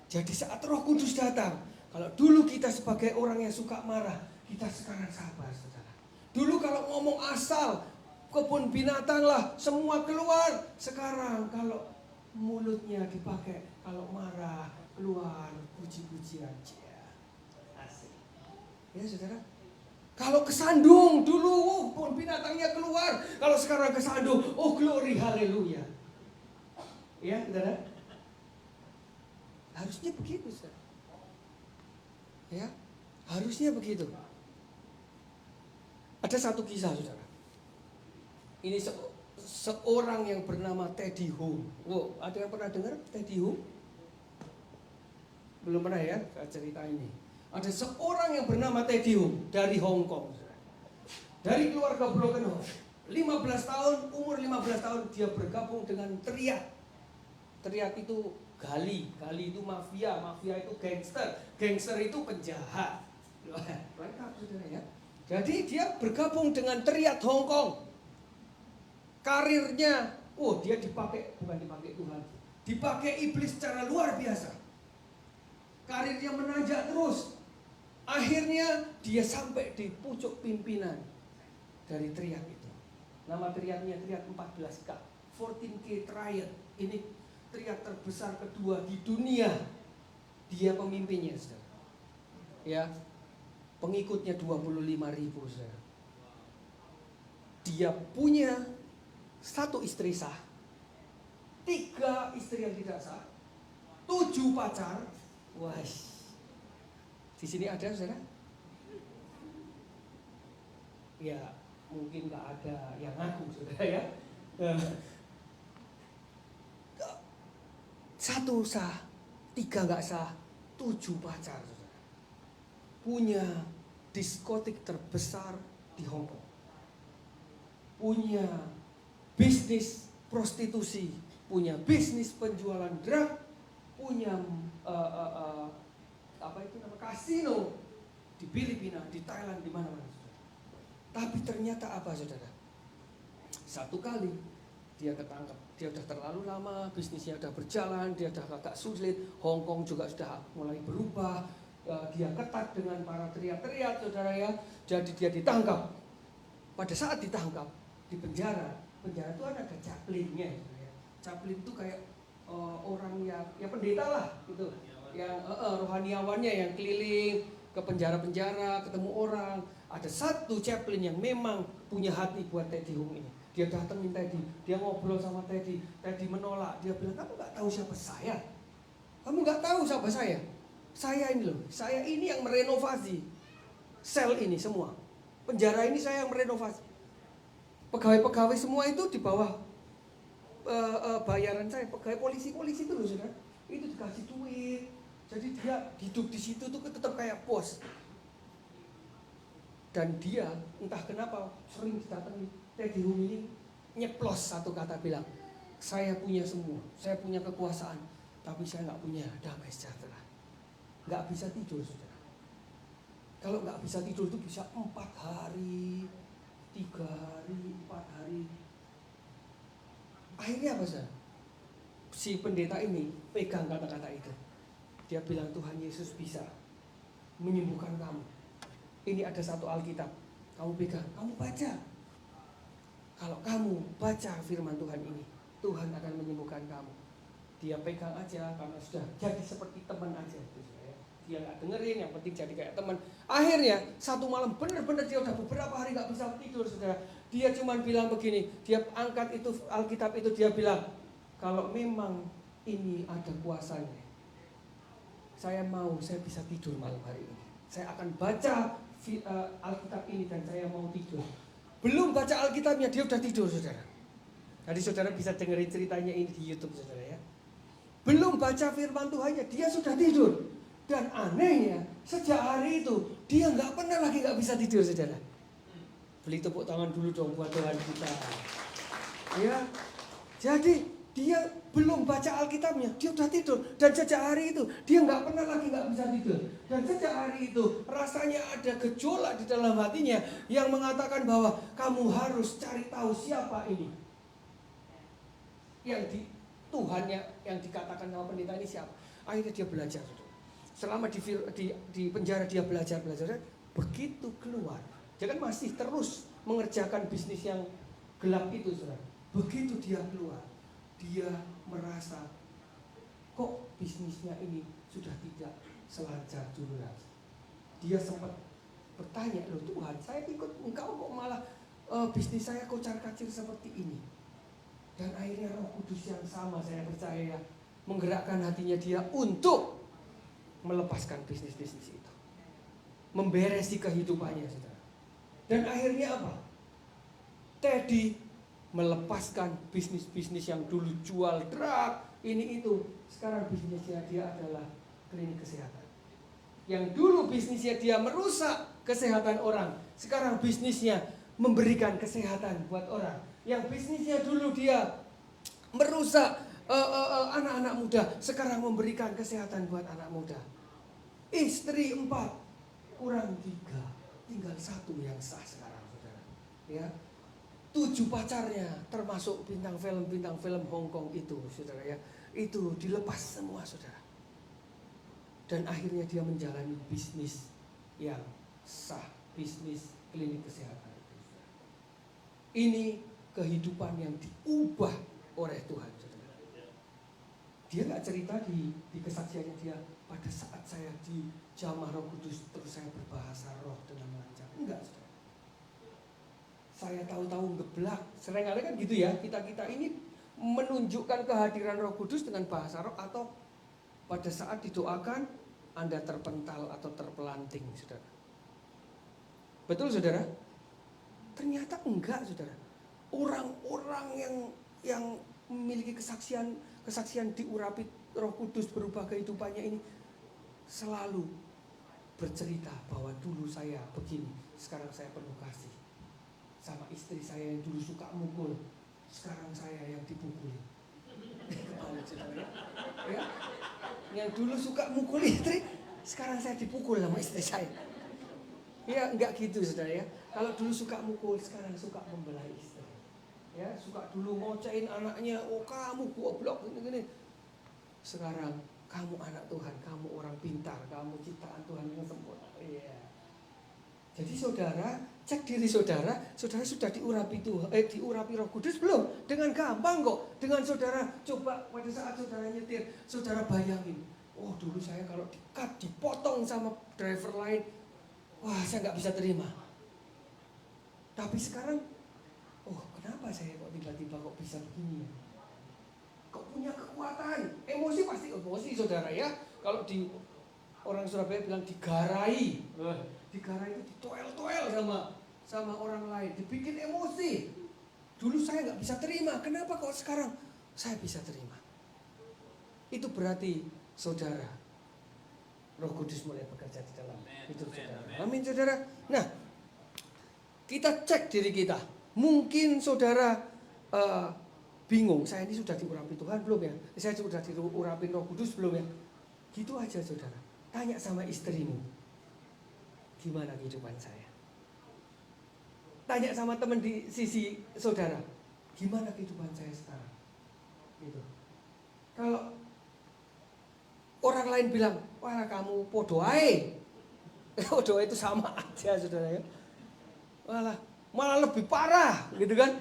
S7: Jadi saat Roh Kudus datang, kalau dulu kita sebagai orang yang suka marah, kita sekarang sabar, saudara. Dulu kalau ngomong asal, kebun binatang lah, semua keluar. Sekarang kalau mulutnya dipakai, kalau marah, keluar puji-pujian. Asik. Ya, saudara. Kalau kesandung dulu, pun binatangnya keluar. Kalau sekarang kesandung, oh glory, haleluya. Ya, saudara. Harusnya begitu, saudara. Ya, harusnya begitu. Ada satu kisah, saudara. Ini seorang yang bernama Teddy Hung. Wow, ada yang pernah dengar Teddy Hung? Belum pernah ya, saya cerita ini. Ada seorang yang bernama Teddy Hung dari Hong Kong. Dari keluarga Broken Home. 15 tahun, umur 15 tahun dia bergabung dengan Teriak. Teriak itu gali itu mafia itu gangster itu penjahat. Lengkap, saudara ya. Jadi dia bergabung dengan Teriak Hong Kong. Karirnya, dia bukan dipakai Tuhan. Dipakai iblis secara luar biasa. Karirnya menanjak terus. Akhirnya dia sampai di pucuk pimpinan dari Teriak itu. Nama Teriaknya Teriak 14K, 14K Triad. Ini Teriak terbesar kedua di dunia. Dia pemimpinnya, saudara. Ya, pengikutnya 25.000, saudara. Dia punya 1 istri sah, 3 istri yang tidak sah, 7 pacar. Wah, di sini ada, saudara? Ya, mungkin nggak ada yang ngaku, saudara ya. 1 sah, 3 nggak sah, 7 pacar, saudara. Punya diskotik terbesar di Hong Kong. Punya bisnis prostitusi, punya bisnis penjualan drug, punya kasino di Filipina, di Thailand, di mana-mana. Tapi ternyata apa, saudara? Satu kali dia ketangkep, dia udah terlalu lama, bisnisnya udah berjalan, dia udah agak sulit, Hong Kong juga sudah mulai berubah, dia ketat dengan para teriak-teriak saudara ya, jadi dia ditangkap. Pada saat ditangkap di penjara itu ada caplinnya, saudara ya. Caplin itu kayak orang yang ya pendeta lah gitu, yang rohaniawannya yang keliling ke penjara-penjara, ketemu orang. Ada satu chaplain yang memang punya hati buat Teddy Hung ini. Dia datengin Teddy, dia ngobrol sama Teddy. Teddy menolak, dia bilang, kamu nggak tahu siapa saya? Kamu nggak tahu siapa saya? Saya ini loh, saya ini yang merenovasi sel ini semua. Penjara ini saya yang merenovasi. Pegawai-pegawai semua itu di bawah bayaran saya. Pegawai polisi-polisi itu loh saudara, itu dikasih duit. Jadi dia hidup di situ tuh tetap kayak bos. Dan dia entah kenapa sering didatangi Teddy Hung ini nyeplos satu kata bilang, saya punya semua, saya punya kekuasaan, tapi saya nggak punya damai sejahtera. Nggak bisa tidur saudara. Kalau nggak bisa tidur itu bisa 4 hari, 3 hari, 4 hari. Akhirnya apa saudara? Si pendeta ini pegang kata-kata itu. Dia bilang Tuhan Yesus bisa menyembuhkan kamu. Ini ada satu Alkitab, kamu pegang, kamu baca. Kalau kamu baca firman Tuhan ini, Tuhan akan menyembuhkan kamu. Dia pegang aja karena sudah jadi seperti teman aja. Dia nggak dengerin, yang penting jadi kayak teman. Akhirnya satu malam benar-benar dia udah beberapa hari nggak bisa tidur saudara. Dia cuma bilang begini, dia angkat itu Alkitab itu, dia bilang, kalau memang ini ada kuasanya, saya bisa tidur malam hari ini. Saya akan baca Alkitab ini dan saya mau tidur. Belum baca Alkitabnya dia udah tidur saudara. Jadi saudara bisa dengerin ceritanya ini di YouTube saudara ya. Belum baca firman Tuhannya dia sudah tidur. Dan anehnya sejak hari itu dia nggak pernah lagi nggak bisa tidur saudara. Beli tepuk tangan dulu dong buat Tuhan kita. Ya, jadi dia belum baca Alkitabnya, dia udah tidur. Dan sejak hari itu dia nggak pernah lagi nggak bisa tidur. Dan sejak hari itu rasanya ada gejolak di dalam hatinya yang mengatakan bahwa kamu harus cari tahu siapa ini. Yang Tuhannya yang dikatakan sama pendeta ini siapa. Akhirnya dia belajar. Selama di penjara dia belajar. Begitu keluar, dia kan masih terus mengerjakan bisnis yang gelap itu saudara. Begitu dia keluar, dia merasa kok bisnisnya ini sudah tidak selancar dulu lagi. Dia sempat bertanya, loh Tuhan, saya ikut engkau kok malah bisnis saya kocar-kacir seperti ini. Dan akhirnya Roh Kudus yang sama saya percaya menggerakkan hatinya dia untuk melepaskan bisnis-bisnis itu, memberesi kehidupannya saudara. Dan akhirnya apa? Teddy melepaskan bisnis-bisnis yang dulu jual drug, ini itu. Sekarang bisnisnya dia adalah klinik kesehatan. Yang dulu bisnisnya dia merusak kesehatan orang, sekarang bisnisnya memberikan kesehatan buat orang. Yang bisnisnya dulu dia merusak anak-anak muda, sekarang memberikan kesehatan buat anak muda. Istri 4 kurang 3, tinggal 1 yang sah sekarang saudara. Ya, 7 pacarnya termasuk bintang film Hong Kong itu saudara ya, itu dilepas semua saudara. Dan akhirnya dia menjalani bisnis yang sah, bisnis klinik kesehatan itu saudara. Ini kehidupan yang diubah oleh Tuhan saudara. Dia nggak cerita di kesaksiannya dia, pada saat saya dijamah Roh Kudus terus saya berbahasa roh dengan lancar. Enggak saudara. Saya tahu-tahu geblak. Seringkali kan gitu ya, kita ini menunjukkan kehadiran Roh Kudus dengan bahasa roh, atau pada saat didoakan Anda terpental atau terpelanting saudara. Betul saudara? Ternyata enggak saudara. Orang-orang yang memiliki kesaksian diurapi Roh Kudus berubah kehidupannya ini selalu bercerita bahwa dulu saya begini, sekarang saya penuh kasih. Sama istri saya yang dulu suka mukul, sekarang saya yang dipukul. Ya? Yang dulu suka mukul istri, sekarang saya dipukul sama istri saya. Ya enggak gitu saudara ya. Kalau dulu suka mukul, sekarang suka membela istri. Ya, suka dulu ngocein anaknya, oh kamu goblok gini-gini. Sekarang kamu anak Tuhan, kamu orang pintar, kamu ciptaan Tuhan yang sempurna. Iya. Jadi saudara, cek diri saudara, saudara sudah diurapi diurapi Roh Kudus belum? Dengan gampang kok. Dengan saudara coba pada saat saudara nyetir, saudara bayangin, oh dulu saya kalau di-cut, dipotong sama driver lain, wah saya nggak bisa terima. Tapi sekarang, oh kenapa saya kok tiba-tiba kok bisa begini ya? Kok punya kekuatan, emosi pasti emosi saudara ya. Kalau di orang Surabaya bilang digarai, digarai itu ditoel-toel sama orang lain, dibikin emosi. Dulu saya nggak bisa terima, kenapa kok sekarang saya bisa terima? Itu berarti saudara, Roh Kudus mulai bekerja di dalam hidup saudara. Amin saudara. Nah, kita cek diri kita. Mungkin saudara bingung, saya ini sudah diurapi Tuhan belum ya? Saya sudah diurapi Roh Kudus belum ya? Gitu aja saudara. Tanya sama istrimu, gimana kehidupan saya? Tanya sama teman di sisi saudara, gimana kehidupan saya sekarang? Gitu. Kalau orang lain bilang, wah kamu podo ae. Podo itu sama aja saudara ya. Malah lebih parah gitu kan.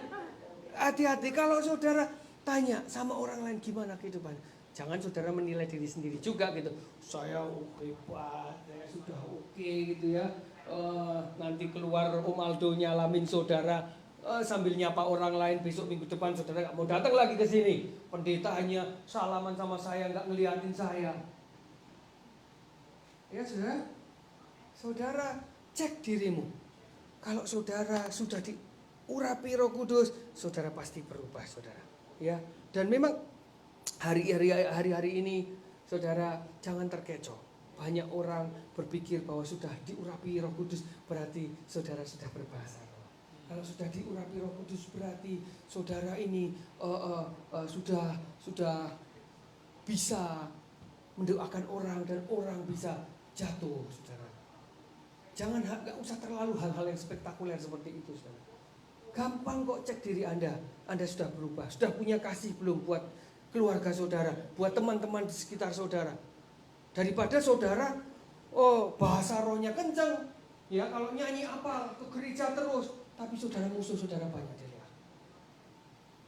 S7: Hati-hati kalau saudara tanya sama orang lain gimana kehidupan. Jangan saudara menilai diri sendiri juga gitu. Saya hebat, saya sudah oke gitu ya. Nanti keluar Om Aldo nyalamin saudara sambil nyapa orang lain, besok minggu depan saudara nggak mau datang lagi ke sini. Pendeta hanya salaman sama saya, nggak ngeliatin saya. Ya saudara, saudara cek dirimu. Kalau saudara sudah diurapi Roh Kudus, saudara pasti berubah saudara. Ya, dan memang hari-hari ini saudara jangan terkecoh. Banyak orang berpikir bahwa sudah diurapi Roh Kudus berarti saudara sudah berbahasa roh. Kalau sudah diurapi Roh Kudus berarti saudara ini sudah bisa mendoakan orang dan orang bisa jatuh saudara. Jangan nggak usah terlalu hal-hal yang spektakuler seperti itu saudara. Gampang kok cek diri Anda sudah berubah, sudah punya kasih belum buat keluarga saudara, buat teman-teman di sekitar saudara. Daripada saudara, bahasa rohnya kenceng, ya kalau nyanyi apa ke gereja terus, tapi saudara musuh saudara banyak di luar.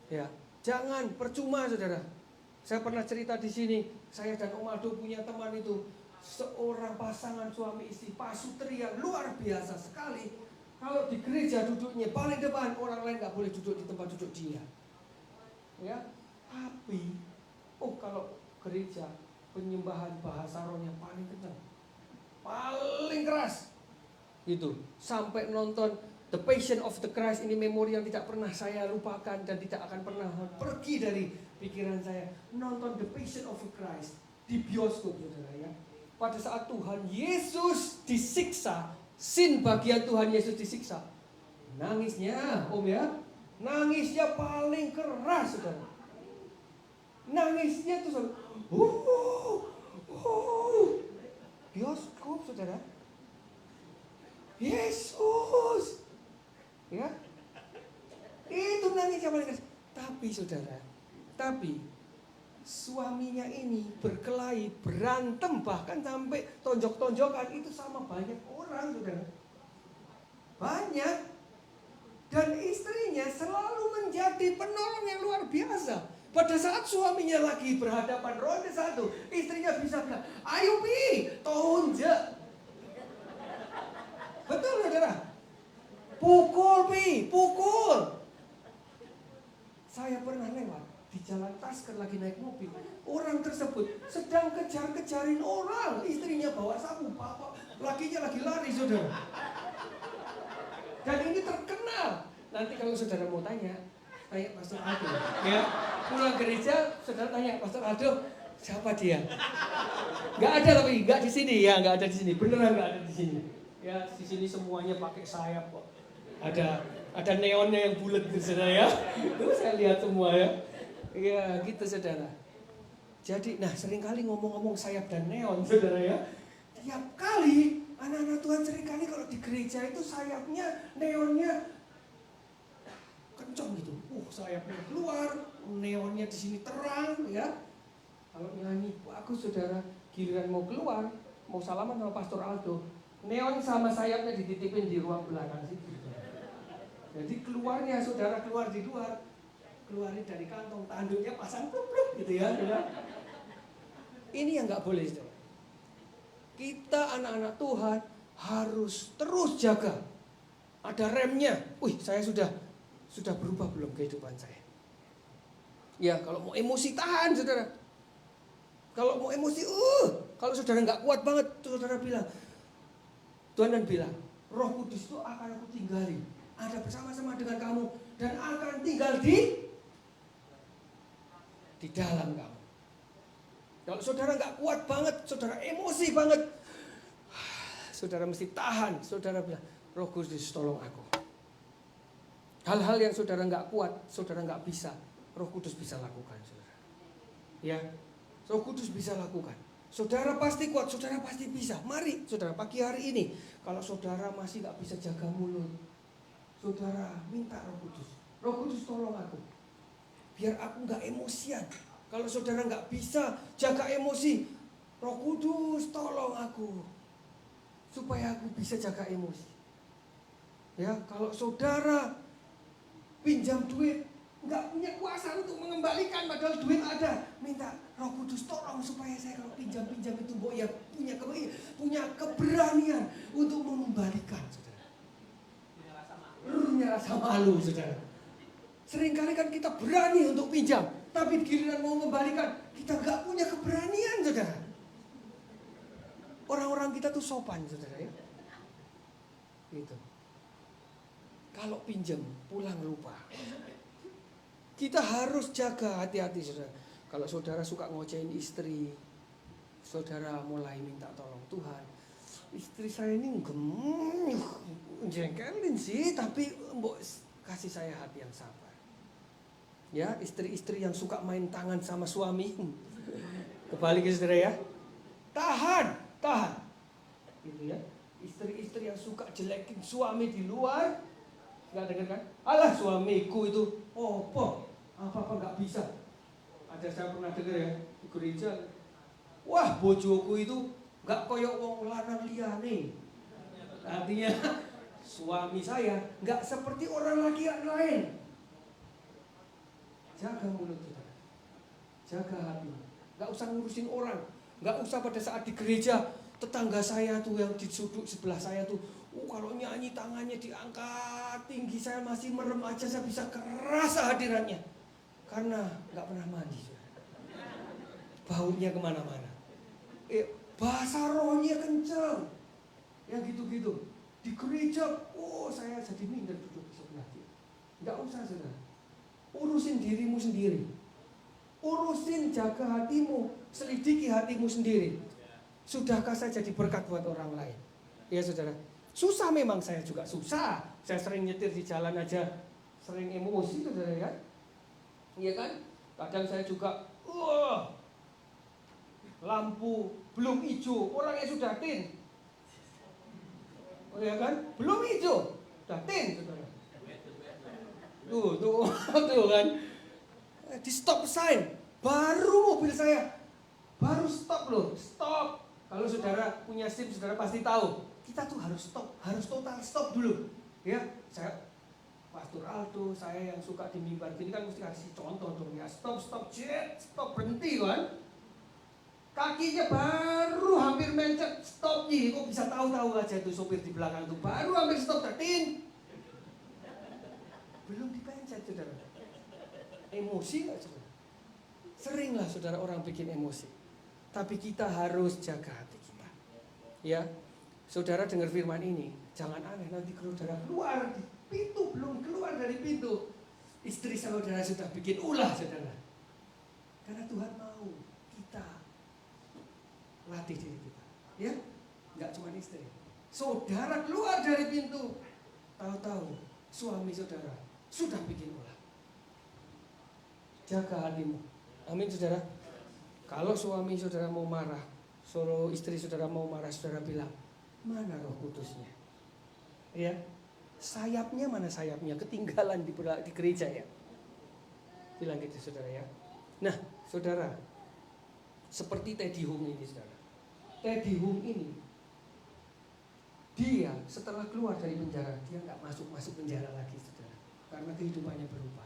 S7: Ya, jangan percuma saudara. Saya pernah cerita di sini, saya dan Om Aldo punya teman itu seorang pasangan suami istri pasutri yang luar biasa sekali. Kalau di gereja duduknya paling depan, orang lain nggak boleh duduk di tempat duduk dia. Ya, tapi kalau gereja penyembahan bahasa rohnya paling kencang, paling keras, itu sampai nonton The Passion of the Christ, ini memori yang tidak pernah saya lupakan dan tidak akan pernah pergi dari pikiran saya. Nonton The Passion of the Christ di bioskop saudara ya. Pada saat Tuhan Yesus disiksa, sin bagian Tuhan Yesus disiksa, nangisnya Om ya, nangisnya paling keras saudara. Nangisnya tuh saudara, bioskop saudara. Yesus, ya, itu nangisnya paling keras. Tapi saudara, suaminya ini berkelahi, berantem, bahkan sampai tonjok-tonjokan itu sama banyak orang saudara. Banyak. Dan istrinya selalu menjadi penolong yang luar biasa. Pada saat suaminya lagi berhadapan ronde satu, istrinya bisa bilang, ayo Pi, tonjok. Betul saudara? Pukul Pi, pukul. Saya pernah lewat di jalan Tasker lagi naik mobil. Orang tersebut sedang kejar-kejarin orang. Istrinya bawa sapu, lakinya lagi lari saudara. Dan ini terkenal. Nanti kalau saudara mau tanya Pastor Aldo, ya, pulang gereja, saudara tanya Pastor Aldo, siapa dia? Nggak ada tapi nggak di sini ya, nggak ada di sini, beneran nggak ada di sini. Ya di sini semuanya pakai sayap kok. Ada neonnya yang bulat gitu saudara ya. Itu saya lihat semua ya. Ya gitu saudara. Jadi, nah seringkali ngomong-ngomong sayap dan neon saudara ya. Tiap kali anak-anak Tuhan seringkali kalau di gereja itu sayapnya, neonnya kencang gitu. sayapnya keluar, neonnya di sini terang, ya. Kalau nyanyi bagus saudara, giliran mau keluar, mau salaman sama Pastor Aldo, neon sama sayapnya dititipin di ruang belakang situ. Jadi keluarnya saudara keluar di luar, keluarin dari kantong, tanduknya pasang pluk gitu ya, saudara. Ini yang nggak boleh, saudara. Kita anak-anak Tuhan harus terus jaga. Ada remnya. Wih, saya sudah berubah belum kehidupan saya? Ya, kalau mau emosi tahan, saudara. Kalau mau emosi, kalau saudara nggak kuat banget, saudara bilang, Tuhan dan bilang, Roh Kudus itu akan aku tinggali, ada bersama-sama dengan kamu dan akan tinggal di dalam kamu. Kalau saudara nggak kuat banget, saudara emosi banget, saudara mesti tahan. Saudara bilang, Roh Kudus tolong aku. Hal-hal yang saudara nggak kuat, saudara nggak bisa, Roh Kudus bisa lakukan, saudara. Ya, Roh Kudus bisa lakukan. Saudara pasti kuat, saudara pasti bisa. Mari, saudara, pagi hari ini, kalau saudara masih nggak bisa jaga mulut, saudara minta Roh Kudus. Roh Kudus tolong aku, biar aku nggak emosian. Kalau saudara nggak bisa jaga emosi, Roh Kudus tolong aku, supaya aku bisa jaga emosi. Ya, kalau saudara pinjam duit, nggak punya kuasa untuk mengembalikan padahal duit ada, minta Roh Kudus tolong supaya saya kalau pinjam itu ya punya keberanian untuk mengembalikan, saudara. Punya rasa malu, saudara. Seringkali kan kita berani untuk pinjam, tapi giliran mau mengembalikan kita nggak punya keberanian, saudara. Orang-orang kita tuh sopan, saudara, ya. Gitu. Kalau pinjam pulang lupa. Kita harus jaga hati-hati, saudara. Kalau saudara suka ngocehin istri, saudara mulai minta tolong Tuhan. Istri saya ini jengkelin sih, tapi mbok kasih saya hati yang sabar. Ya, istri-istri yang suka main tangan sama suami, kebalik ya, saudara, ya. Tahan. Gitu ya. Istri-istri yang suka jelekin suami di luar, nggak dengar kan? Alah, suamiku itu apa-apa nggak bisa. Ada saya pernah dengar ya di gereja, wah bojoku itu nggak koyok wong lanang liyane. Artinya suami saya nggak seperti orang laki lain. Jaga mulut kita, jaga hati. Nggak usah ngurusin orang, nggak usah pada saat di gereja tetangga saya tuh yang di sudut sebelah saya tuh, kalau nyanyi tangannya diangkat tinggi, saya masih merem aja, saya bisa kerasa hadirannya. Karena nggak pernah mandi, baunya kemana-mana. Bahasa rohnya kencang, ya gitu-gitu. Di gereja, saya jadi minder duduk di sebelah dia. Nggak usah, saudara. Urusin dirimu sendiri. Urusin, jaga hatimu, selidiki hatimu sendiri. Sudahkah saya jadi berkat buat orang lain? Ya, saudara. Susah memang, saya juga susah. Saya sering nyetir di jalan aja, sering emosi, saudara, ya. Iya kan? Kadang saya juga, lampu belum hijau, orangnya sudah tin. Oh ya kan? Belum hijau, sudah tin, saudara. Tuh kan? Di stop sign, baru mobil saya, baru stop loh, stop. Kalau saudara punya SIM, saudara pasti tahu. Kita tuh harus stop, harus total stop dulu. Ya, saya Pastor Aldo, saya yang suka di mimbar gini kan mesti kasih contoh dong ya. Stop, jet, stop, berhenti kan. Kakinya baru hampir mencet, stop nih. Kok bisa tahu-tahu aja tuh sopir di belakang tuh. Baru hampir stop, tertin. Belum dipencet, saudara. Emosi gak, saudara? Seringlah saudara orang bikin emosi. Tapi kita harus jaga hati kita. Ya, saudara dengar firman ini, jangan aneh nanti kalau saudara keluar di pintu, belum keluar dari pintu, istri saudara sudah bikin ulah, saudara. Karena Tuhan mau kita latih diri kita, ya, nggak cuma istri. Saudara keluar dari pintu, tahu-tahu suami saudara sudah bikin ulah. Jaga hatimu, amin, saudara. Kalau suami saudara mau marah, suruh istri saudara mau marah, saudara bilang, mana Roh Kudusnya? Ya. Sayapnya mana sayapnya? Ketinggalan di gereja, ya. Bilang gitu saudara ya. Nah saudara, seperti Teddy Hung ini saudara. Teddy Hung ini, dia setelah keluar dari penjara, dia nggak masuk penjara lagi saudara. Karena kehidupannya berubah.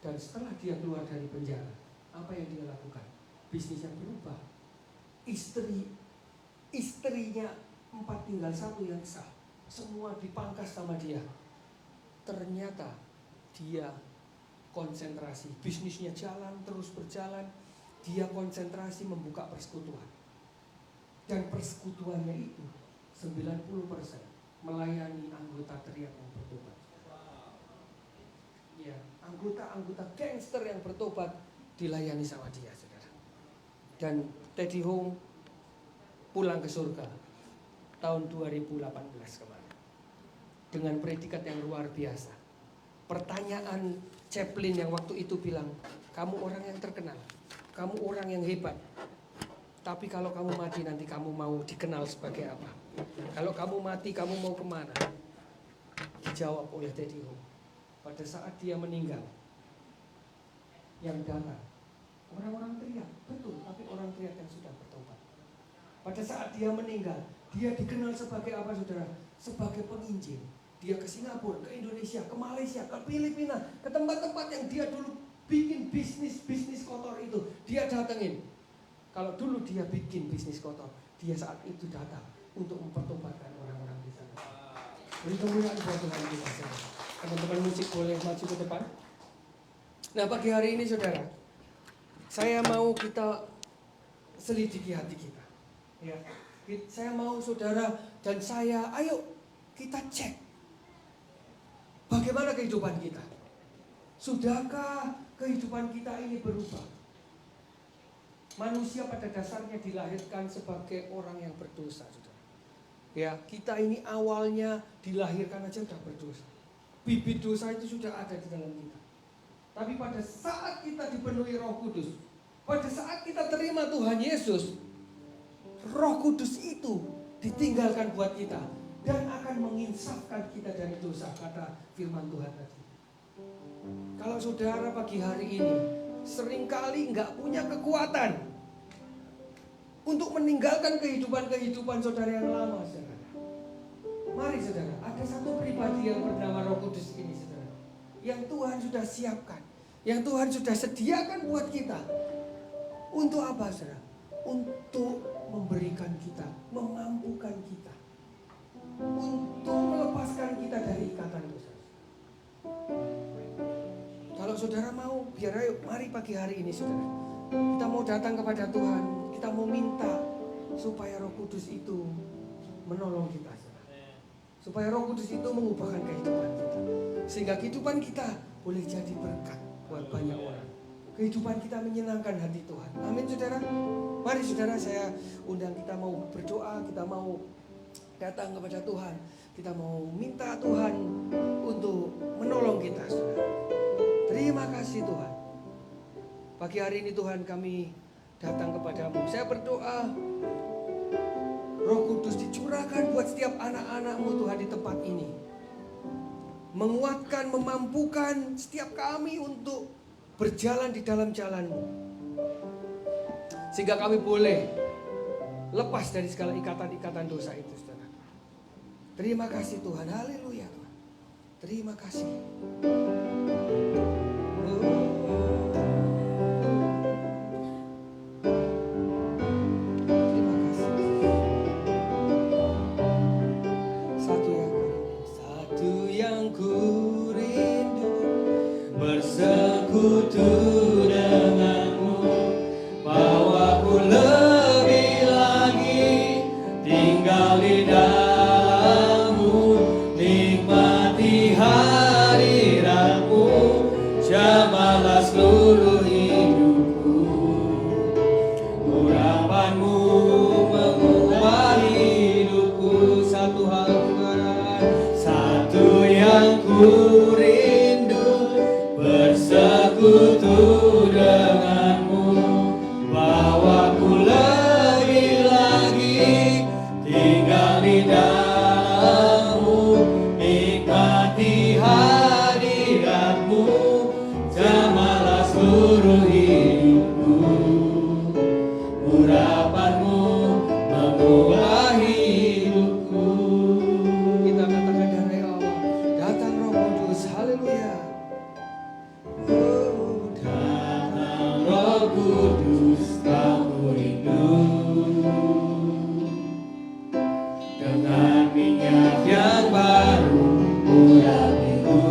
S7: Dan setelah dia keluar dari penjara, apa yang dia lakukan? Bisnisnya berubah. Istrinya 4 tinggal 1 yang sah, semua dipangkas sama dia. Ternyata dia konsentrasi, bisnisnya jalan terus berjalan, dia konsentrasi membuka persekutuan. Dan persekutuannya itu 90% melayani anggota teriak yang bertobat. Ya, anggota gangster yang bertobat dilayani sama dia, saudara. Dan Teddy Hung pulang ke surga tahun 2018 kemarin dengan predikat yang luar biasa. Pertanyaan Chaplin yang waktu itu bilang, kamu orang yang terkenal, kamu orang yang hebat, tapi kalau kamu mati nanti kamu mau dikenal sebagai apa? Kalau kamu mati kamu mau kemana? Dijawab oleh Teddy Hung. Pada saat dia meninggal, yang datang orang-orang teriak, betul, tapi orang teriak yang sudah bertobat. Pada saat dia meninggal, dia dikenal sebagai apa saudara? Sebagai penginjil. Dia ke Singapura, ke Indonesia, ke Malaysia, ke Filipina, ke tempat-tempat yang dia dulu bikin bisnis kotor itu, dia datengin. Kalau dulu dia bikin bisnis kotor, dia saat itu datang untuk mempertobatkan orang-orang di sana. Beri kemuliaan buat Tuhan kita, saudara. Teman-teman musik boleh maju ke depan. Nah pagi hari ini saudara, saya mau kita selidiki hati kita. Ya, saya mau saudara dan saya, ayo kita cek bagaimana kehidupan kita. Sudahkah kehidupan kita ini berubah? Manusia pada dasarnya dilahirkan sebagai orang yang berdosa, saudara. Ya, kita ini awalnya dilahirkan aja sudah berdosa. Bibit dosa itu sudah ada di dalam kita. Tapi pada saat kita dipenuhi Roh Kudus, pada saat kita terima Tuhan Yesus, Roh Kudus itu ditinggalkan buat kita dan akan menginsafkan kita dari dosa, kata firman Tuhan tadi. Kalau saudara pagi hari ini seringkali nggak punya kekuatan untuk meninggalkan kehidupan saudara yang lama, saudara. Mari saudara, ada satu pribadi yang bernama Roh Kudus ini saudara, yang Tuhan sudah siapkan, yang Tuhan sudah sediakan buat kita. Untuk apa saudara? Untuk memberikan kita, memampukan kita, untuk melepaskan kita dari ikatan dosa. Kalau saudara mau, biar ayo, mari pagi hari ini saudara, kita mau datang kepada Tuhan, kita mau minta supaya Roh Kudus itu menolong kita, supaya Roh Kudus itu mengubahkan kehidupan kita, sehingga kehidupan kita boleh jadi berkat buat banyak orang. Kehidupan kita menyenangkan hati Tuhan. Amin saudara. Mari saudara, saya undang kita mau berdoa, kita mau datang kepada Tuhan, kita mau minta Tuhan untuk menolong kita saudara. Terima kasih Tuhan. Pagi hari ini Tuhan kami datang kepadamu. Saya berdoa Roh Kudus dicurahkan buat setiap anak-anakmu Tuhan di tempat ini. Menguatkan, memampukan setiap kami untuk berjalan di dalam jalan-Mu, sehingga kami boleh lepas dari segala ikatan-ikatan dosa itu saudara. Terima kasih Tuhan. Haleluya. Terima kasih.
S2: Bersekutu denganmu, bawaku lebih lagi tinggal di dalammu, nikmati hadiratmu. seluruh hidupku. Urapanmu mengubah hidupku.
S7: Kita katakan dari Allah, datang Roh Kudus, haleluya.
S2: Datang Roh Kudus, kamu rindu dengan minyak yang baru urapiku.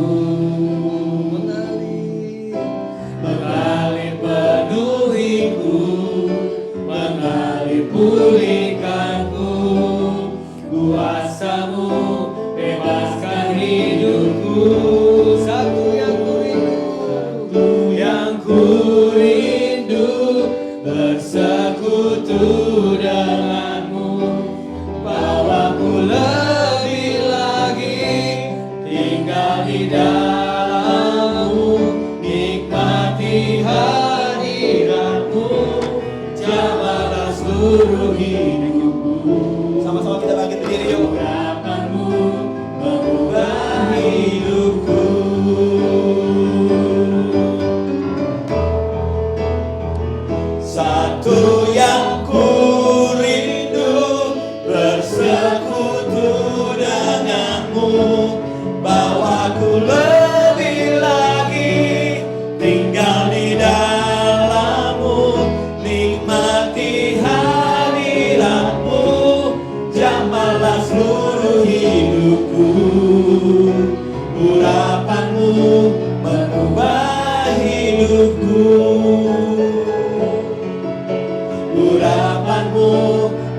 S2: Mengalir penuhiku, mengalir pulihkanku. Kuasamu bebaskan hidupku. Satu yang ku rindu bersekutu denganmu. Bawaku lebih lagi tinggal di dalammu. Nikmati hadiratmu, jamahlah seluruh hidupku.
S5: Sama-sama kita bangkit berdiri yuk.
S2: Urapanmu mengubah hidupku. Satu yang ku rindu bersekutu denganmu. Bawaku lebih lagi tinggal di dalammu. Nikmati hadiratmu, jamahlah seluruh hidupku. Urapanmu mengubah hidupku. Urapanmu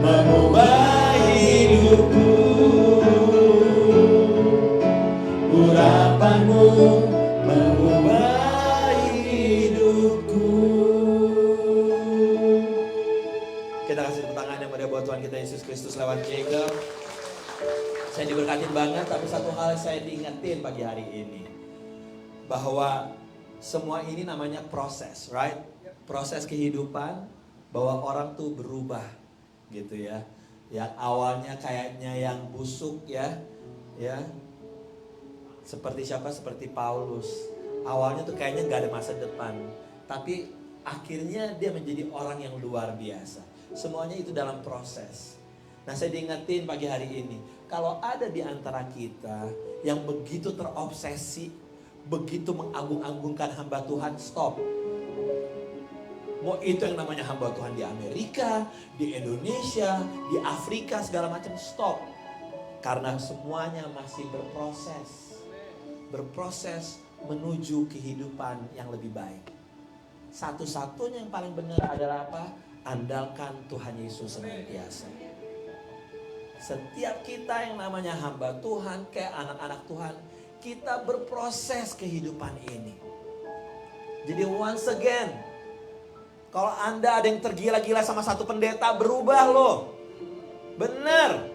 S2: mengubah hidupku. Urapanmu mengubah hidupku.
S5: Kita kasih tepuk tangan yang meriah buat Tuhan kita Yesus Kristus lewat Jacob. Saya diberkatin banget, tapi satu hal yang saya diingetin pagi hari ini, bahwa semua ini namanya proses, right? Proses kehidupan, bahwa orang tuh berubah gitu ya. Yang awalnya kayaknya yang busuk ya. Seperti siapa? Seperti Paulus. Awalnya tuh kayaknya gak ada masa depan, tapi akhirnya dia menjadi orang yang luar biasa. Semuanya itu dalam proses. Nah, saya diingetin pagi hari ini, kalau ada di antara kita yang begitu terobsesi, begitu mengagung-agungkan hamba Tuhan, stop. Mau itu yang namanya hamba Tuhan di Amerika, di Indonesia, di Afrika, segala macam, stop. Karena semuanya masih berproses. Berproses menuju kehidupan yang lebih baik. Satu-satunya yang paling benar adalah apa? Andalkan Tuhan Yesus senantiasa. Setiap kita yang namanya hamba Tuhan, kayak anak-anak Tuhan, kita berproses kehidupan ini. Jadi once again, kalau Anda ada yang tergila-gila sama satu pendeta, berubah loh. Benar.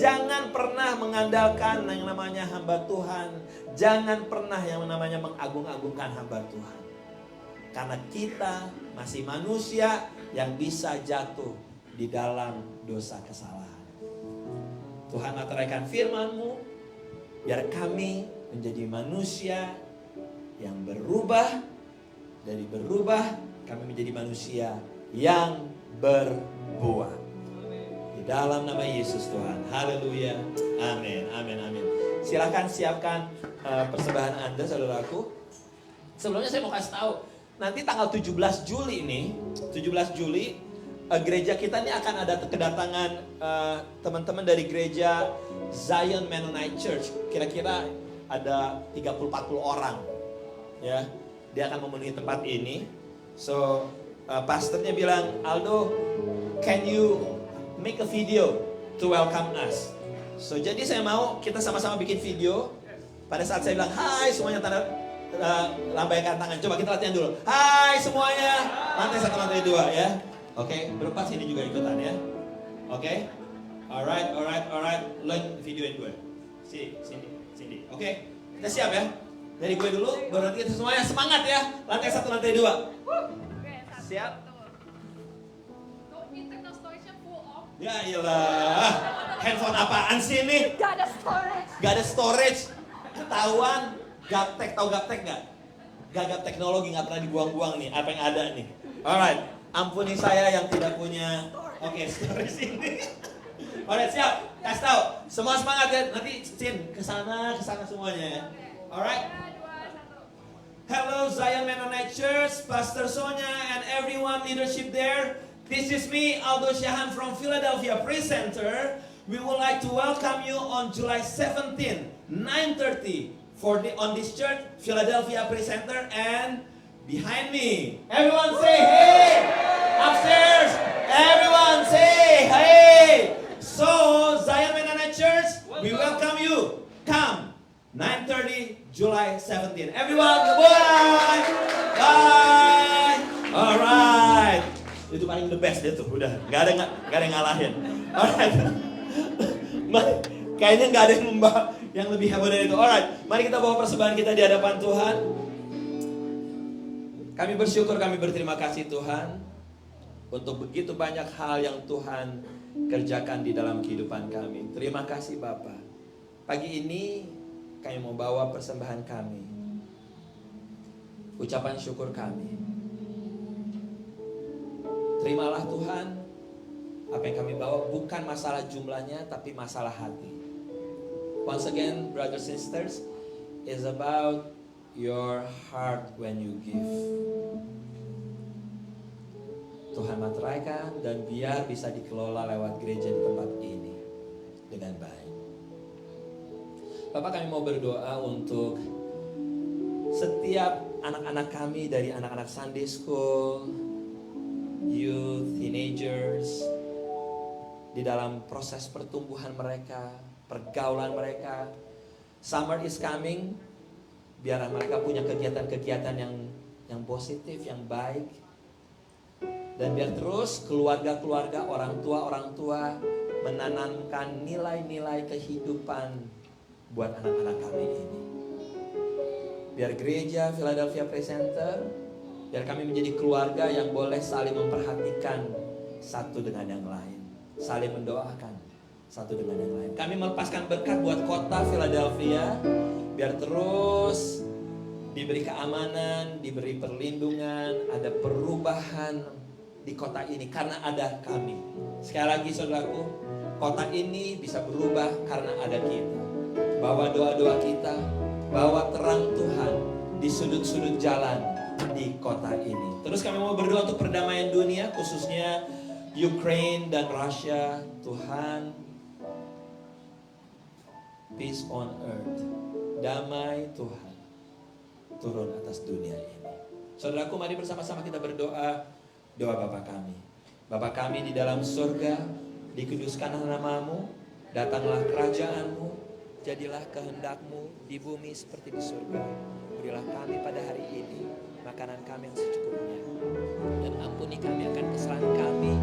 S5: Jangan pernah mengandalkan yang namanya hamba Tuhan. Jangan pernah yang namanya mengagung-agungkan hamba Tuhan. Karena kita masih manusia yang bisa jatuh di dalam dosa kesalahan. Tuhan meteraikan firman-Mu, biar kami menjadi manusia yang berubah. Dari berubah, kami menjadi manusia yang berbuah. Di dalam nama Yesus Tuhan. Haleluya. Amin. Amin. Amin. Silakan siapkan persembahan Anda, saudaraku. Sebelumnya saya mau kasih tahu, nanti tanggal 17 Juli nih, 17 Juli gereja kita ini akan ada kedatangan teman-teman dari gereja Zion Mennonite Church. Kira-kira ada 30-40 orang. Ya, dia akan memenuhi tempat ini. So, pastornya bilang, "Aldo, can you make a video to welcome us?" So, jadi saya mau kita sama-sama bikin video. Pada saat saya bilang, "Hai semuanya," lambaikan tangan. Coba kita latihan dulu. Hai semuanya. Lantai 1, lantai 2 ya. Oke, berempat sini juga ikutan ya. Oke. Alright. Lo videoin gue. Sini. Oke. Kita siap ya. Dari gue dulu, baru nanti kita semuanya semangat ya. Lantai 1, lantai 2. Siap.
S3: Internal storage-nya full off.
S5: Ya iyalah. Handphone apaan sih ini?
S3: Gak ada storage.
S5: Gak ada storage. Ketahuan. Gaptek, tahu gaptek gak? gagap teknologi nggak pernah dibuang-buang nih, apa yang ada nih. Alright, ampuni saya yang tidak punya. Oke, stories ini. Alright, siap. Kasih tahu. Semua semangat ya. Nanti Cin kesana semuanya ya. Alright. Hello Zion Mennonite Church, Pastor Sonia and everyone leadership there. This is me, Aldo Shahan from Philadelphia Presenter. We would like to welcome you on July 17, 9:30 on this church, Philadelphia Presenter, and behind me. Everyone say hey! Upstairs, everyone say hey! So, Zion Mennonite Church, we welcome you. Come, 9:30, July 17. Everyone, bye! Bye! Alright. Itu paling the best dia tuh, udah. Gak ada yang ngalahin. Alright. Kayaknya gak ada yang lebih hebat dari itu. Alright, mari kita bawa persembahan kita di hadapan Tuhan. Kami bersyukur, kami berterima kasih Tuhan untuk begitu banyak hal yang Tuhan kerjakan di dalam kehidupan kami. Terima kasih Bapa. Pagi ini kami mau bawa persembahan kami, ucapan syukur kami. Terimalah Tuhan, apa yang kami bawa bukan masalah jumlahnya, tapi masalah hati. Once again, brothers and sisters, is about your heart when you give. Tuhan materaikan dan biar bisa dikelola lewat gereja di tempat ini dengan baik. Bapak, kami mau berdoa untuk setiap anak-anak kami, dari anak-anak Sunday School, youth, teenagers, di dalam proses pertumbuhan mereka, pergaulan mereka. Summer is coming, biar mereka punya kegiatan-kegiatan yang positif, yang baik. Dan biar terus keluarga-keluarga, orang tua menanamkan nilai-nilai kehidupan buat anak-anak kami ini. Biar gereja Philadelphia Presenter, biar kami menjadi keluarga yang boleh saling memperhatikan satu dengan yang lain, saling mendoakan satu dengan yang lain. Kami melepaskan berkat buat kota Philadelphia, biar terus diberi keamanan, diberi perlindungan, ada perubahan di kota ini karena ada kami. Sekali lagi saudaraku, kota ini bisa berubah karena ada kita. Bawa doa-doa kita, bawa terang Tuhan di sudut-sudut jalan di kota ini. Terus kami mau berdoa untuk perdamaian dunia, khususnya Ukraine dan Rusia. Tuhan, peace on earth, damai Tuhan turun atas dunia ini. Saudaraku, mari bersama-sama kita berdoa. Doa Bapa kami. Bapa kami di dalam surga, dikuduskanlah namamu, datanglah kerajaanmu, jadilah kehendakmu di bumi seperti di surga. Berilah kami pada hari ini makanan kami yang secukupnya, dan ampuni kami akan kesalahan kami,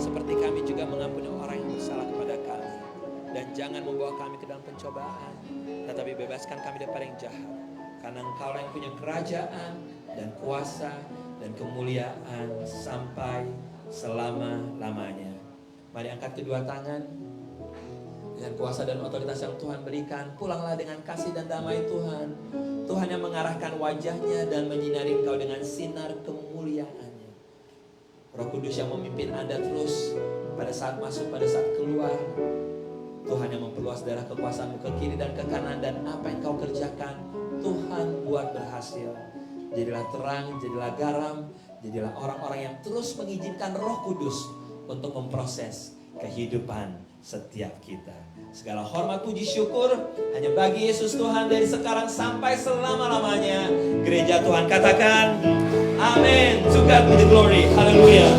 S5: seperti kami juga mengampuni orang yang bersalah kepada kami. Dan jangan membawa kami ke dalam pencobaan, tetapi bebaskan kami daripada yang jahat. Karena Engkau yang punya kerajaan dan kuasa dan kemuliaan sampai selama-lamanya. Mari angkat kedua tangan. Dengan kuasa dan otoritas yang Tuhan berikan, pulanglah dengan kasih dan damai Tuhan. Tuhan yang mengarahkan wajahnya dan menyinari engkau dengan sinar kemuliaannya. Roh Kudus yang memimpin Anda terus pada saat masuk, pada saat keluar. Tuhan yang memperluas daerah kekuasaanmu ke kiri dan ke kanan, dan apa yang kau kerjakan Tuhan buat berhasil. Jadilah terang, jadilah garam, jadilah orang-orang yang terus mengizinkan Roh Kudus untuk memproses kehidupan setiap kita. Segala hormat, puji, syukur hanya bagi Yesus Tuhan dari sekarang sampai selama-lamanya. Gereja Tuhan katakan amin. To God be the glory. Haleluya.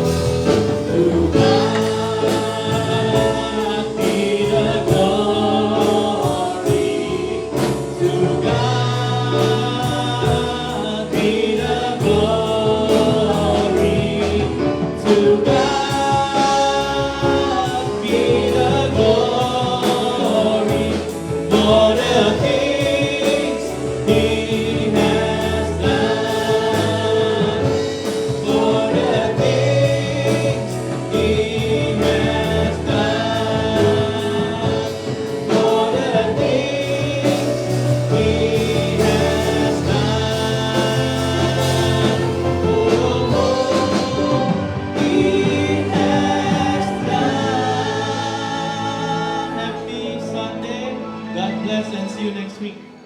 S2: For the things He blessed and see you next week.